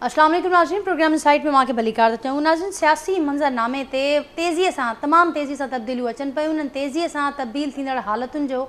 अस्सलाम वालेकुम नाज़रीन, प्रोग्राम साइट में मांखे भली कार चऊं। नाज़रीन, सियासी मंज़रनामे ते तेज़ीअ सां तमामु तेज़ी सां तब्दीलियूं अचनि पियूं। उन्हनि तेज़ीअ सां तब्दील थींदड़ हालतुनि जो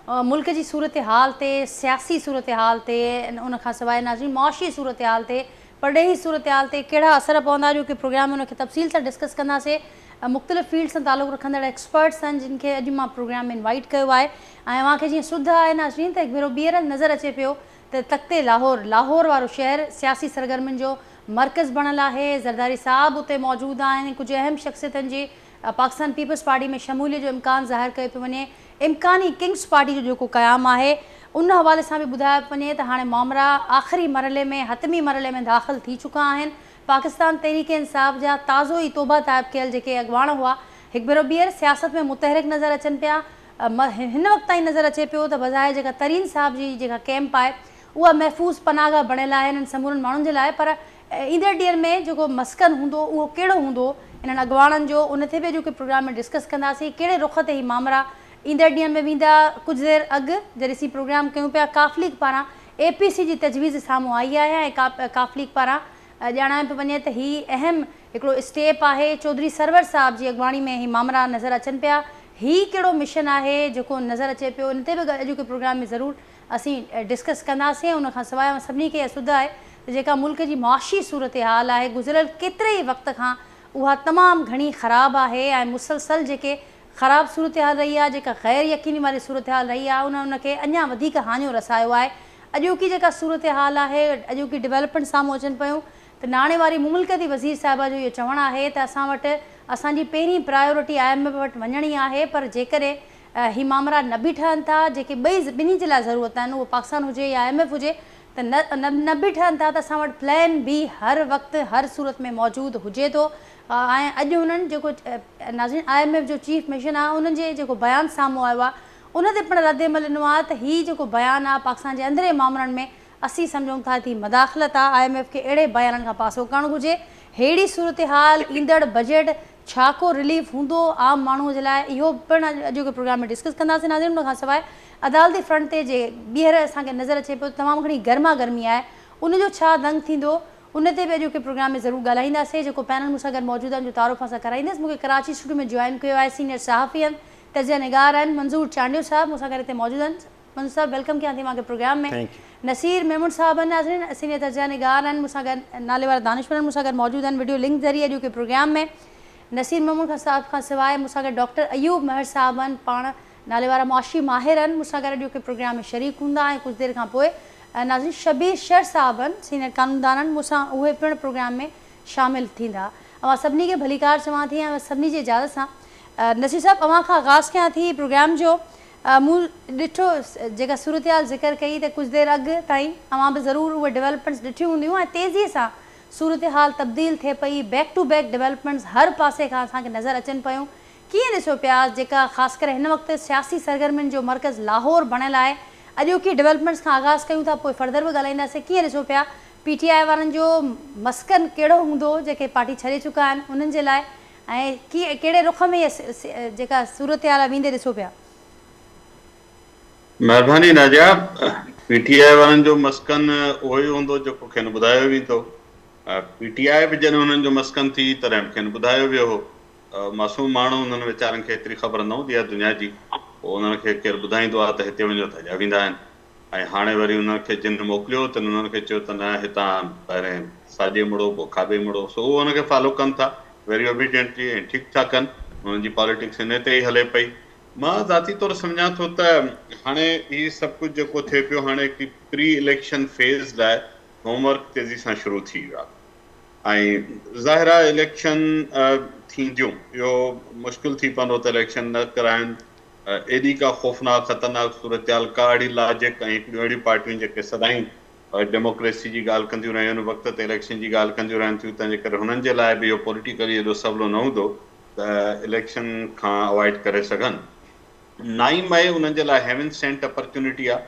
मुल्क जी सूरत हाल ते, सियासी सूरत हाल ते, उन खां सवाइ नाज़रीन मुआशी सूरत हाल ते, परॾेही सूरत हाल ते कहिड़ा असर पवंदा, जो कि प्रोग्राम में उनखे तफ़सील सां डिस्कस कंदासीं। मुख़्तलिफ़ फील्ड सां तालुक़ रखंदड़ एक्सपर्ट्स आहिनि जिन खे अॼु मां प्रोग्राम में इनवाइट कयो आहे। ऐं मूंखे जीअं सुध आहे नाज़रीन, त हिकु भेरो ॿीहर नज़र अचे पियो त तख़्ते लाहौर वारो शहर सियासी सरगर्मियुनि जो मर्कज़ बणियलु आहे। ज़रदारी साहब उते मौजूदु आहिनि। कुझु अहम शख़्सियतनि जी पाकिस्तान पीपल्स पार्टी में शमूलियत जो इम्कान ज़ाहिर कयो पियो वञे। इम्कानी किंग्स पार्टी जो जेको क़यामु आहे उन हवाले सां बि ॿुधायो पियो वञे त हाणे मामला आख़िरी मरहले में, हतमी मरहले में दाख़िल थी चुका आहिनि। पाकिस्तान तहरीक इंसाफ़ जा ताज़ो ई तौबा ताइब कयल जेके अॻवान हुआ, हिकु भेरो ॿीहर सियासत में मुतहरिक नज़र अचनि पिया। हिन वक़्त ताईं नज़र अचे पियो त बज़ाहि जेका तरीन साहब जी जेका कैंप आहे उहा महफ़ूज़ पनाहगाह बणियल आहे इन्हनि समूरनि माण्हुनि जे लाइ। पर ईंदड़ ॾींहंनि में जेको मस्कन हूंदो उहो कहिड़ो हूंदो इन्हनि अॻवाननि जो, उन ते बि जेके प्रोग्राम में डिस्कस कंदासीं। कहिड़े रुख ते ही मामला ईंदड़ ॾींहंनि में वेंदा। कुझु देरि अॻु जॾहिं असीं प्रोग्राम कयूं पिया, काफ़ लीग पारां APC जी तजवीज़ साम्हूं आई आहे ऐं काफ़ लीग पारां ॼाणायो पियो वञे त हीउ अहम हिकिड़ो स्टेप आहे। चौधरी सरवर साहब जी अॻवानी में ही मामला नज़र अचनि पिया। हीउ कहिड़ो मिशन आहे जेको नज़र अचे पियो, इन ते बि अॼु के प्रोग्राम में ज़रूरु असीं डिस्कस कंदासीं। उन खां सवाइ सभिनी खे सुध आहे त जेका मुल्क जी मुआशी सूरत हाल आहे गुज़िरियल केतिरे ई वक़्त खां उहा तमामु घणी ख़राबु आहे ऐं मुसलसल जेके ख़राबु सूरत हाल रही आहे, जेका ग़ैर यकीनी वारी सूरत हाल रही आहे, उनखे अञा वधीक हानियो रसायो आहे। अॼोकी जेका सूरत हाल आहे, अॼोकी डेवलपमेंट साम्हूं अचनि पियूं त नाणे वारी मुमलिकती वज़ीर साहिबा जो इहो चवणु आहे त असां वटि असांजी पहिरीं प्रायोरिटी IMF वटि वञणी आहे। पर जेकॾहिं ही मामला न बि ठहनि था, जेके ॿिन्ही जे लाइ ज़रूरत आहिनि, उहो पाकिस्तान हुजे या IMF हुजे, त न बि ठहनि था त असां वटि प्लान बी हर वक़्तु हर सूरत में मौजूदु हुजे थो। ऐं अॼु हुननि जेको नाज़रीन IMF जो चीफ मिशन आहे उन्हनि जे जेको बयानु साम्हूं आयो आहे उन ते पिणु रद्द-ए-अमल ॾिनो आहे त हीउ जेको बयानु आहे पाकिस्तान जे अंदरे मामलनि में असीं सम्झूं था थी मदाख़लत आहे। IMF खे अहिड़े बयाननि खां पासो करणु घुरिजे। अहिड़ी सूरत हाल, ईंदड़ बजट छा को रिलीफ हूंदो आम माण्हूअ जे लाइ, इहो पिणु अॼु के प्रोग्राम में डिस्कस कंदासीं। नाज़रीन, उन खां सवाइ अदालती फ्रंट ते जे ॿीहर असांखे नज़र अचे पियो तमामु घणी गर्मा गर्मी आहे, उनजो छा दंग थींदो, उन ते बि अॼु के प्रोग्राम में ज़रूरु ॻाल्हाईंदासीं। जेको पैनल मूंसां गॾु मौजूदु आहिनि जो तारुफ़ सां कराईंदसि, मूंखे कराची स्टूडियो में जॉइन कयो आहे सीनियर सहाफ़ी आहिनि, तजिया निगार आहिनि मंज़ूर चांडियो साहब, मूंसां गॾु हिते मौजूदु आहिनि। मंज़ूर साहब, वेलकम कयां थी मूंखे प्रोग्राम में। नसीर मेमून साहब आहिनि नाज़रीन, सीनियर तजिया निगार आहिनि, मूंसां गॾु नाले वारा दानिशवर आहिनि, मूंसां गॾु मौजूदु आहिनि वीडियो लिंक ज़रिए अॼु के प्रोग्राम में। नसीर मेमून साहब खां सवाइ मूंसां गॾु डॉक्टर अयूब महर साहब आहिनि, पाण नाले वारा मुआशी माहिर आहिनि, मूंसां गॾु अॼु के प्रोग्राम में शरीक हूंदा। ऐं कुझु देरि खां पोइ नाज़रीन शबीर शर साहब आहिनि, सीनियर कानूनदान आहिनि, मूंसां उहे पिणु प्रोग्राम में शामिलु थींदा। अवां सभिनी खे भलीकार चवां थी ऐं सभिनी जी इजाज़त सां नसीर साहब अवां खां आगाज़ कयां थी प्रोग्राम जो। मूं ॾिठो जेका सूरत हाल ज़िक्र कई त कुझु देरि अॻु ताईं अवां बि ज़रूरु उहे डेवलपमेंट्स ॾिठियूं हूंदियूं ऐं तेज़ीअ सां सूरत हाल तब्दील थिए पई। बैक टू बैक डेवलपमेंट्स हर पासे खां असांखे नज़र अचनि पियूं। कीअं ॾिसो पिया जेका ख़ासि करे हिन वक़्तु सियासी सरगर्मियुनि जो मर्कज़ लाहौर बणियलु आहे, अॼोकी डेवलपमेंट्स खां आगाज़ कयूं था, पोइ फर्दर बि ॻाल्हाईंदासीं। कीअं ॾिसो पिया PTI वारनि जो मस्कन कहिड़ो हूंदो जेके पार्टी छॾे चुका आहिनि उन्हनि जे लाइ, ऐं कीअं कहिड़े रुख में इहा जेका सूरत हाल आहे वेंदे ॾिसो पिया? महिरबानी नाजिया, PTI वारनि जो मस्कन उहो ई हूंदो जेको खेनि ॿुधायो वेंदो। PTI बि जॾहिं हुननि जो मस्कन थी तॾहिं बि खेनि ॿुधायो वियो हो। मासूम माण्हू हुननि वीचारनि खे एतिरी ख़बर न हूंदी आहे दुनिया जी, पोइ उन्हनि खे केरु ॿुधाईंदो आहे त हिते वञो त हलिया वेंदा आहिनि। ऐं हाणे वरी उन्हनि खे जिन मोकिलियो त उन्हनि खे चयो त न हितां पहिरें साॼे मुड़ो पोइ खाॿे मुड़ो, सो उहो हुनखे फॉलो कनि था वेरी ओबीडियंटली ऐं ठीकु था कनि। हुननि जी पॉलिटिक्स हिन ते ई हले पई। मां ज़ाती तौरु सम्झां थो त हाणे हीउ सभु कुझु जेको थिए पियो हाणे हिकु प्री इलेक्शन फेज़ लाइ होमवर्क तेज़ी सां शुरू थी वियो आहे। ऐं ज़ाहिर आहे इलेक्शन थींदियूं, इहो मुश्किल थी पवंदो त इलेक्शन न कराइनि। एॾी का ख़ौफ़नाक ख़तरनाक सूरत हाल, का अहिड़ी लाजिक ऐं हिकिड़ियूं अहिड़ियूं पार्टियूं जेके सदाईं डेमोक्रेसी जी ॻाल्हि कंदियूं रहियूं आहिनि, वक़्त ते इलेक्शन जी ॻाल्हि कंदियूं रहनि थियूं, तंहिंजे करे हुननि जे लाइ बि इहो पॉलिटिकली एॾो सवलो न हूंदो त इलेक्शन खां अवॉइड करे सघनि। 9 मई उन्हनि जे लाइ हेवन सेंट अपॉर्चुनिटी आहे।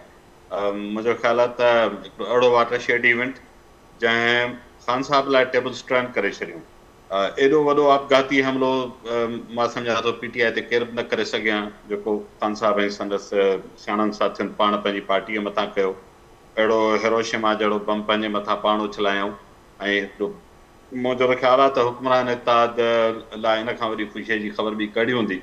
मुंहिंजो ख़्यालु आहे त हिकिड़ो अहिड़ो वाटरशेड इवेंट जंहिं ख़ान साहब लाइ टेबल स्टर्न करे छॾियूं। एॾो वॾो आपघाती हमिलो मां सम्झां थो PTI ते केरु बि न करे सघिया जेको ख़ान साहब ऐं संदसि सियाणनि साथियुनि पाण पंहिंजी पार्टीअ मथां कयो। अहिड़ो हिरोशिमा जहिड़ो बम पंहिंजे मथां पाण उछलायूं ऐं हिकिड़ो मुंहिंजो ख़्यालु आहे त हुकमरान इत्तेहाद लाइ इन खां वरी ख़ुशीअ जी ख़बर बि कढी हूंदी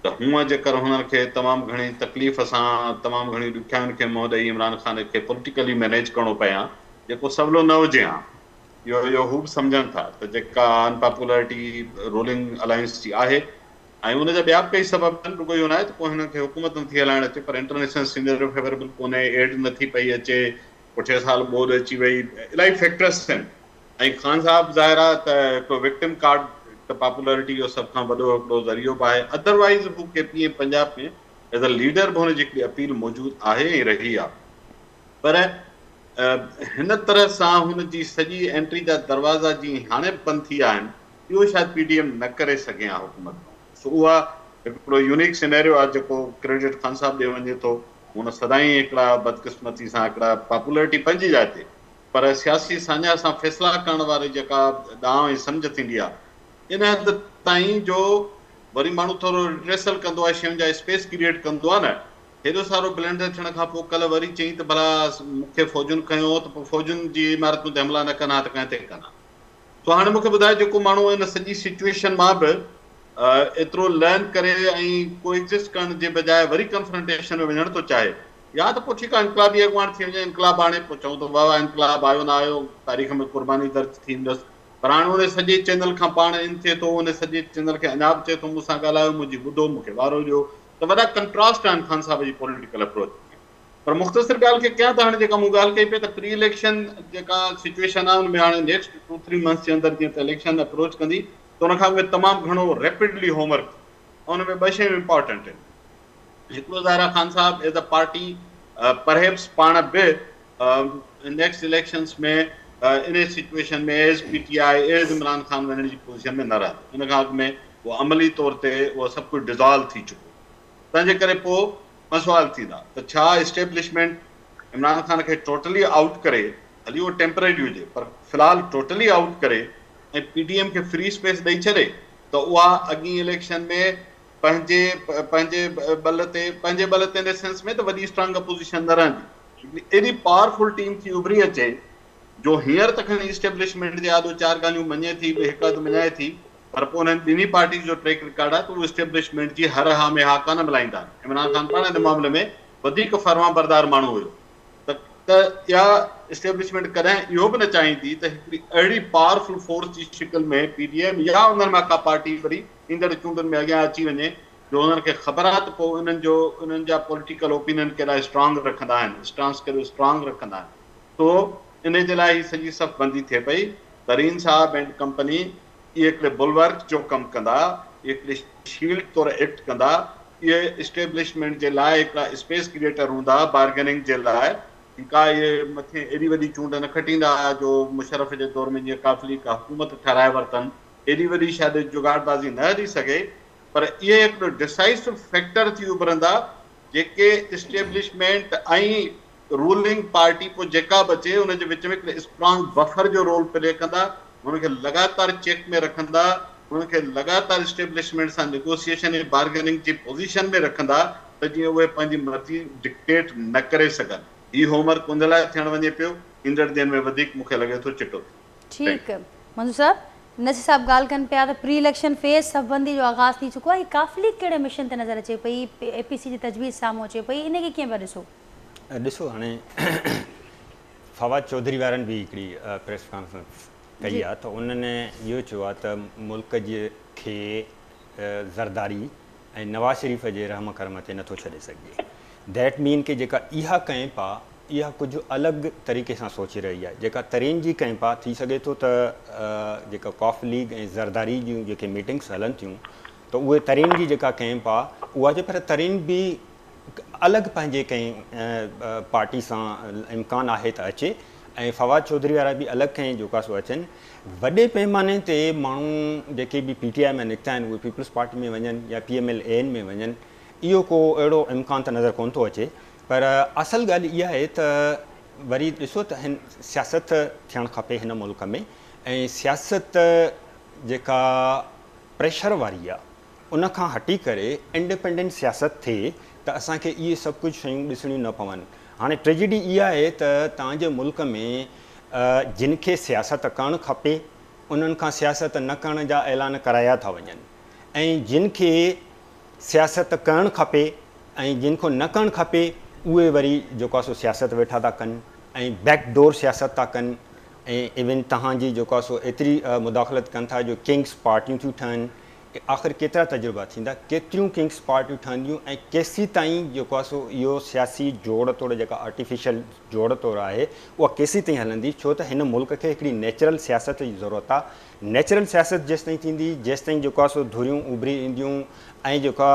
त हूअं जेकर हुननि खे तमामु घणी तकलीफ़ सां तमामु घणी ॾुखियाईनि खे मुंहुं ॾेई इमरान ख़ान खे पॉलिटिकली मैनेज करिणो पए हा, जेको सवलो न हुजे हा। इहो हू बि सम्झनि था त जेका अनपॉपुलरिटी रूलिंग अलायंस जी आहे ऐं उनजा ॿिया बि कई सबब आहिनि, रुॻो इहो न आहे त पोइ हिननि खे हुकूमत नथी हलाइण अचे, पर इंटरनेशनल सीनियर फेवरेबल कोन्हे, एड नथी पई अचे, पुठियां साल ॿोॾि अची वई, इलाही फैक्टर्स आहिनि। ऐं ख़ान साहब ज़ाहिर आहे त हिकिड़ो विक्टिम कार्ड त पॉपुलरिटी जो सभ खां वॾो हिकिड़ो ज़रियो बि आहे। अदरवाइज़ हू KPM पंजाब में एज़ अ लीडर बि हुनजी हिकिड़ी अपील मौजूदु आहे ऐं रही आहे, पर हिन तरह सां हुनजी सॼी एंट्री जा दरवाज़ा जीअं हाणे बंदि थी विया आहिनि, इहो शायदि PDM न करे सघे हा हुकूमत में। सो उहा हिकिड़ो यूनिक सिनेरियो आहे जेको क्रेडिट ख़ान साहब ॾे वञे थो। हुन सदाईं हिकिड़ा बदकिस्मती सां हिकिड़ा पॉपुलरिटी पंहिंजी जाइ ते, पर सियासी साञा सां फ़ैसिला करण वारी जेका ॾांहुं ऐं सम्झ थींदी आहे इन हद ताईं जो वरी माण्हू थोरो रिड्रेसल कंदो आहे, शयुनि जा स्पेस क्रिएट कंदो आहे न। हेॾो सारो ब्लेंडर थियण खां पोइ कल्ह वरी चई त भला मूंखे फ़ौजुनि खयो त पोइ फ़ौजुनि जी इमारतुनि ते हमला न कनि हा त कंहिं ते कनि हा। सो हाणे मूंखे ॿुधाए जेको माण्हू इन सॼी सिचुएशन मां बि एतिरो लर्न करे ऐं कोएग्ज़िस्ट करण जे बजाए वरी कंफ्रंटेशन में वञणु थो चाहे, या त पोइ ठीकु आहे इनकलाबी अॻुवाण थी वञे, इनकलाब आणे पोइ चऊं त वाह वाह इनकलाब आयो न आयो, तारीख़ में क़ुर्बानी दर्ज थींदसि। पर हाणे उन सॼे चैनल खां पाण इन थिए थो, उन सॼे चैनल खे अञा बि चए थो मूंसां ॻाल्हायो, मुंहिंजी ॿुधो, मूंखे वारो ॾियो। त वॾा कंट्रास्ट आहिनि ख़ान साहब जी पॉलिटिकल अप्रोच। पर मुख़्तसिर ॻाल्हि खे कयां त हाणे जेका मूं ॻाल्हि कई पई त प्री इलेक्शन जेका सिचुएशन आहे हुन में हाणे नेक्स्ट 2-3 मंथ्स जे अंदरि जीअं त इलेक्शन अप्रोच कंदी त हुन खां उहे तमामु घणो रैपिडली होमवर्क, ऐं हुन में ॿ शयूं इंपॉर्टेंट आहिनि। हिकिड़ो ज़ाहिर ख़ान साहब एज़ अ पार्टी परहेप्स पाण बि नेक्स्ट इलेक्शंस में इन सिचुएशन में as PTI as Imran Khan वञण जी पोज़ीशन में न रहंदो। इन खां अॻु में उहो अमली तौर ते उहो सभु कुझु डिज़ॉल्व थी चुको, तंहिंजे करे पोइ ॿ सुवाल थींदा त छा इस्टेब्लिशमेंट इमरान ख़ान खे टोटली आउट करे, हली उहो टेम्परेरी हुजे पर फ़िलहाल टोटली आउट करे ऐं PDM खे फ्री स्पेस ॾेई छॾे त उहा अॻी इलेक्शन में पंहिंजे बल ते इन सेंस में त वॾी स्ट्रांग अपोज़िशन न रहंदी। एॾी पावरफुल टीम थी उभरी अचे जो हींअर त खणी इस्टेब्लिशमेंट जे आॾो 4 ॻाल्हियूं मञे थी, हिकु अधु मञाए थी, पर पोइ हुननि ॿिन्ही पार्टीज़ जो ट्रैक रिकॉर्ड आहे त उहो इस्टेब्लिशमेंट जी हर हा में हा कान मिलाईंदा आहिनि। इमरान ख़ान पाण हिन मामले में वधीक फर्मा बरदार माण्हू हुयो, त इहा इस्टेब्लिशमेंट कॾहिं इहो बि न चाहींदी त हिकिड़ी अहिड़ी पावरफुल फोर्स जी शिकिल में PDM या उन्हनि मां का पार्टी वरी ईंदड़ चूंडुनि में अॻियां अची वञे, जो हुननि खे ख़बर आहे त पोइ उन्हनि जा पॉलिटिकल ओपिनियन केॾा स्ट्रांग रखंदा आहिनि, स्टांस केॾो स्ट्रांग रखंदा आहिनि। तो इन जे लाइ सॼी सभु बंदी थिए पई। तरीन साहब एंड कंपनी इहे हिकिड़े बुलवर्क जो कमु कंदा, इहे हिकिड़े शील्ड तौरु एक्ट कंदा, इहे इस्टेब्लिशमेंट जे लाइ हिकिड़ा स्पेस क्रिएटर हूंदा बार्गेनिंग जे लाइ। ठीकु आहे, इहे मथे एॾी वॾी चूंड न खटींदा जो मुशरफ जे दौर में जीअं काफ़िली का हुकूमत ठाराए वरितनि, एॾी वॾी शायदि जुगाड़बाज़ी न हली सघे, पर इहे हिकिड़ो डिसाइसिव फैक्टर थी उभरंदा जेके इस्टेब्लिशमेंट ऐं रूलिंग पार्टी पोइ जेका बि अचे हुनजे विच में हिकिड़े स्ट्रांग बफर जो रोल प्ले कंदा, हुनखे लगातार चेक में रखंदा, हुनखे लगातार इस्टेब्लिशमेंट सां नेगोशिएशन ऐं बार्गेनिंग जी पोज़ीशन में रखंदा त जीअं उहे पंहिंजी मर्ज़ी डिक्टेट न करे सघनि। ही होमवर्क उन लाइ थियण वञे पियो, ईंदड़ ॾींहंनि में वधीक मूंखे लॻे थो चिटो। ठीकु, मंजूर साहब नसीर साहब ॻाल्हि कनि पिया त प्री इलेक्शन फेज़ सफ़बंदी जो आगाज़ थी चुको आहे, काफ़िली कहिड़े मिशन ते नज़र अचे पई, APC जी तजवीज़ साम्हूं अचे पई, इनखे कीअं पिया ॾिसो हाणे फवाद चौधरी वारनि बि हिकिड़ी प्रेस कॉन्फ्रेंस कई आहे त उन्हनि इहो चयो आहे त मुल्क खे ज़रदारी ऐं नवाज़ शरीफ़ जे रहम करम ते नथो छॾे सघिजे। दैट मीन कि जेका इहा कैंप आहे इहा कुझु अलॻि तरीक़े सां सोचे रही आहे। जेका तरीन जी कैंप आहे, थी सघे थो त जेका कॉफ लीग ऐं ज़रदारी जूं जेके मीटिंग्स हलनि थियूं त उहे तरीन जी जेका कैंप आहे उहा जे पर तरीन बि अलॻि पंहिंजे कंहिं पार्टी सां इम्कान आहे त अचे, ऐं फवाद चौधरी वारा बि अलॻि कंहिं जेका सो अचनि। वॾे पैमाने ते माण्हू जेके बि PTI में निकिता आहिनि उहे पीपल्स पार्टी में वञनि या PMLN में वञनि, इहो को अहिड़ो इम्कान त नज़र कोन थो अचे। पर असल ॻाल्हि इहा आहे त वरी ॾिसो त हिन सियासत थियणु खपे हिन मुल्क में, ऐं सियासत जेका प्रेशर वारी आहे उन खां हटी करे इंडिपेंडेंट सियासत थिए त असांखे इहे सभु कुझु शयूं ॾिसणियूं न पवनि। हाणे ट्रेजिडी इहा आहे त तव्हांजे मुल्क में जिन खे सियासत करणु खपे उन्हनि खां सियासत न करण जा ऐलान कराया था वञनि ऐं जिन खे सियासत करणु खपे ऐं जिन खां न करणु खपे उहे वरी जेको आहे सो सियासत वेठा था कनि ऐं बैकडोर सियासत था कनि ऐं इवन तव्हांजी जेको आहे सो एतिरी मुदाख़लत कनि था जो किंग्स पार्टियूं थियूं ठहनि आख़िर केतिरा तजुर्बा थींदा केतिरियूं किंग्स पार्टियूं ठहंदियूं ऐं केसीं ताईं जेको आहे सो इहो सियासी जोड़ तोड़ जेका आर्टिफिशियल जोड़ तोड़ आहे उहा केसीं ताईं हलंदी छो त हिन मुल्क खे हिकिड़ी नेचुरल सियासत जी ज़रूरत आहे नेचुरल सियासत जेसि ताईं थींदी जेसि ताईं जेको आहे सो धुरियूं उभरी ईंदियूं ऐं जेका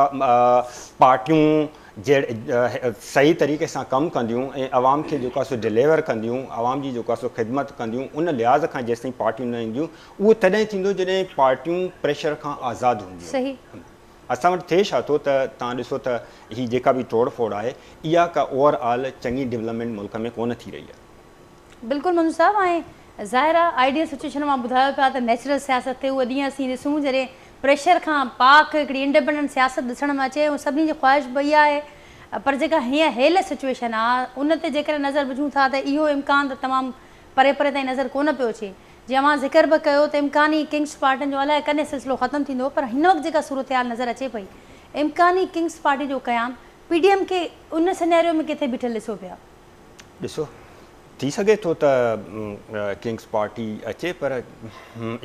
पार्टियूं सही तरीक़े सां कमु कंदियूं ऐं आवाम खे जेको आहे सो डिलीवर कंदियूं आवाम जी जेको आहे सो ख़िदमत कंदियूं उन लिहाज़ खां जेसि ताईं पार्टियूं न ईंदियूं उहो तॾहिं थींदो जॾहिं पार्टियूं प्रेशर खां आज़ादु हूंदियूं सही असां वटि थिए छा थो त तव्हां ॾिसो त हीअ जेका बि तोड़ फोड़ आहे इहा का ओवरऑल चङी डेवलपमेंट मुल्क में कोन थी रही आहे बिल्कुलु मंजू साहब ऐं ज़ाहिर आहे आइडियल सिचुएशन मां ॿुधायो पिया त नेचुरल सियासत ते उहो ॾींहुं असीं ॾिसूं जॾहिं प्रेशर खां पाक हिकिड़ी इंडिपेंडेंट सियासत ॾिसण में अचे ऐं सभिनी जी ख़्वाहिश बि इहा आहे पर जेका हीअं हेल सिचुएशन आहे उन ते जेकॾहिं नज़र विझूं था त इहो इम्कान त तमामु परे परे ताईं नज़र कोन पियो अचे जीअं मां ज़िक्र बि कयो त इम्कानी किंग्स पार्टियुनि जो अलाए कॾहिं सिलसिलो ख़तमु थींदो पर हिन वक़्तु जेका सूरत हाल नज़र अचे पई इम्कानी किंग्स पार्टी जो क़याम PDM खे उन सिनेरियो में किथे बीठल ॾिसो पिया ॾिसो थी सघे थो त किंग्स पार्टी अचे पर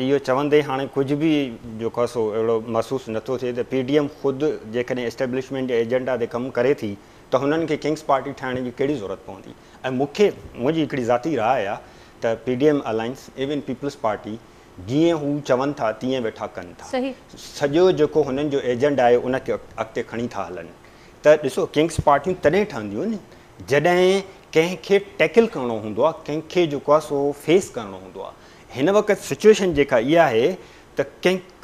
इहो चवंदे हाणे कुझु बि जेको आहे सो अहिड़ो महसूसु नथो थिए त PDM ख़ुदि जेकॾहिं एस्टेब्लिशमेंट जे एजेंडा ते कमु करे थी त हुननि खे किंग्स पार्टी ठाहिण जी कहिड़ी ज़रूरत पवंदी ऐं मुंहिंजी हिकिड़ी ज़ाती राय आहे त PDM अलायंस इवन पीपल्स पार्टी जीअं हू चवनि था तीअं वेठा कनि था सॼो जेको हुननि जो एजेंडा आहे उनखे अॻिते खणी था हलनि त ॾिसो किंग्स पार्टियूं तॾहिं ठहंदियूं आहिनि जॾहिं कंहिंखे टैकल करिणो हूंदो आहे कंहिंखे जेको आहे सो फेस करिणो हूंदो आहे हिन वक़्तु सिचुएशन जेका इहा आहे त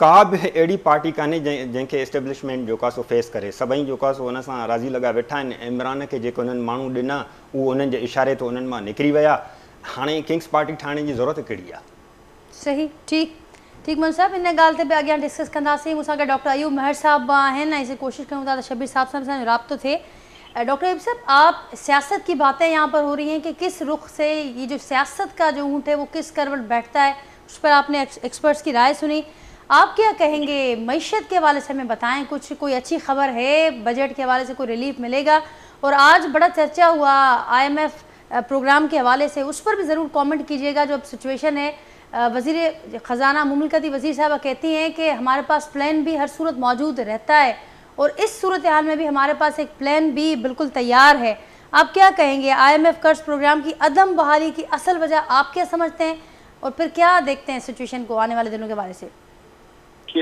का बि अहिड़ी पार्टी कान्हे जंहिंखे एस्टेब्लिशमेंट जेको आहे सो फेस करे सभई जेको आहे सो हुन सां राज़ी लॻा वेठा आहिनि इमरान खे जेके हुननि माण्हू ॾिना उहो उन्हनि जे इशारे ते उन्हनि मां निकिरी विया हाणे किंग्स पार्टी ठाहिण जी ज़रूरत कहिड़ी आहे सही ठीकु मंजू साहब इन ॻाल्हि ते बि अॻियां डिस्कस कंदासीं मूंसां गॾु डॉक्टर अयूब महर साहब बि आहिनि ऐं कोशिशि कयूं था त शबीर साहब सां असांजो राब्तो थिए डॉक्टर अयूब साहब आप सियासत की बातें यहाँ पर हो रही हैं कि किस रुख से ये जो सियासत का जो ऊँट है वो किस करवट बैठता है उस पर आपने एक्सपर्ट्स की राय सुनी आप क्या कहेंगे मईशत के हवाले से हमें बताएं कुछ कोई अच्छी खबर है बजट के हवाले से कोई रिलीफ मिलेगा और आज बड़ा चर्चा हुआ IMF प्रोग्राम के हवाले से उस पर भी ज़रूर कमेंट कीजिएगा जो अब सिचुएशन है वज़ीर ख़जाना मुमलिकती वज़ीर साहबा कहती हैं कि हमारे पास प्लान भी हर सूरत मौजूद रहता है और इस सूरत हाल में भी हमारे पास एक प्लान भी बिल्कुल तैयार है आप क्या कहेंगे IMF कर्ज प्रोग्राम की अदम बहाली की असल वजह आप क्या समझते हैं और फिर क्या देखते हैं सिचुएशन को आने वाले दिनों के बारे से कि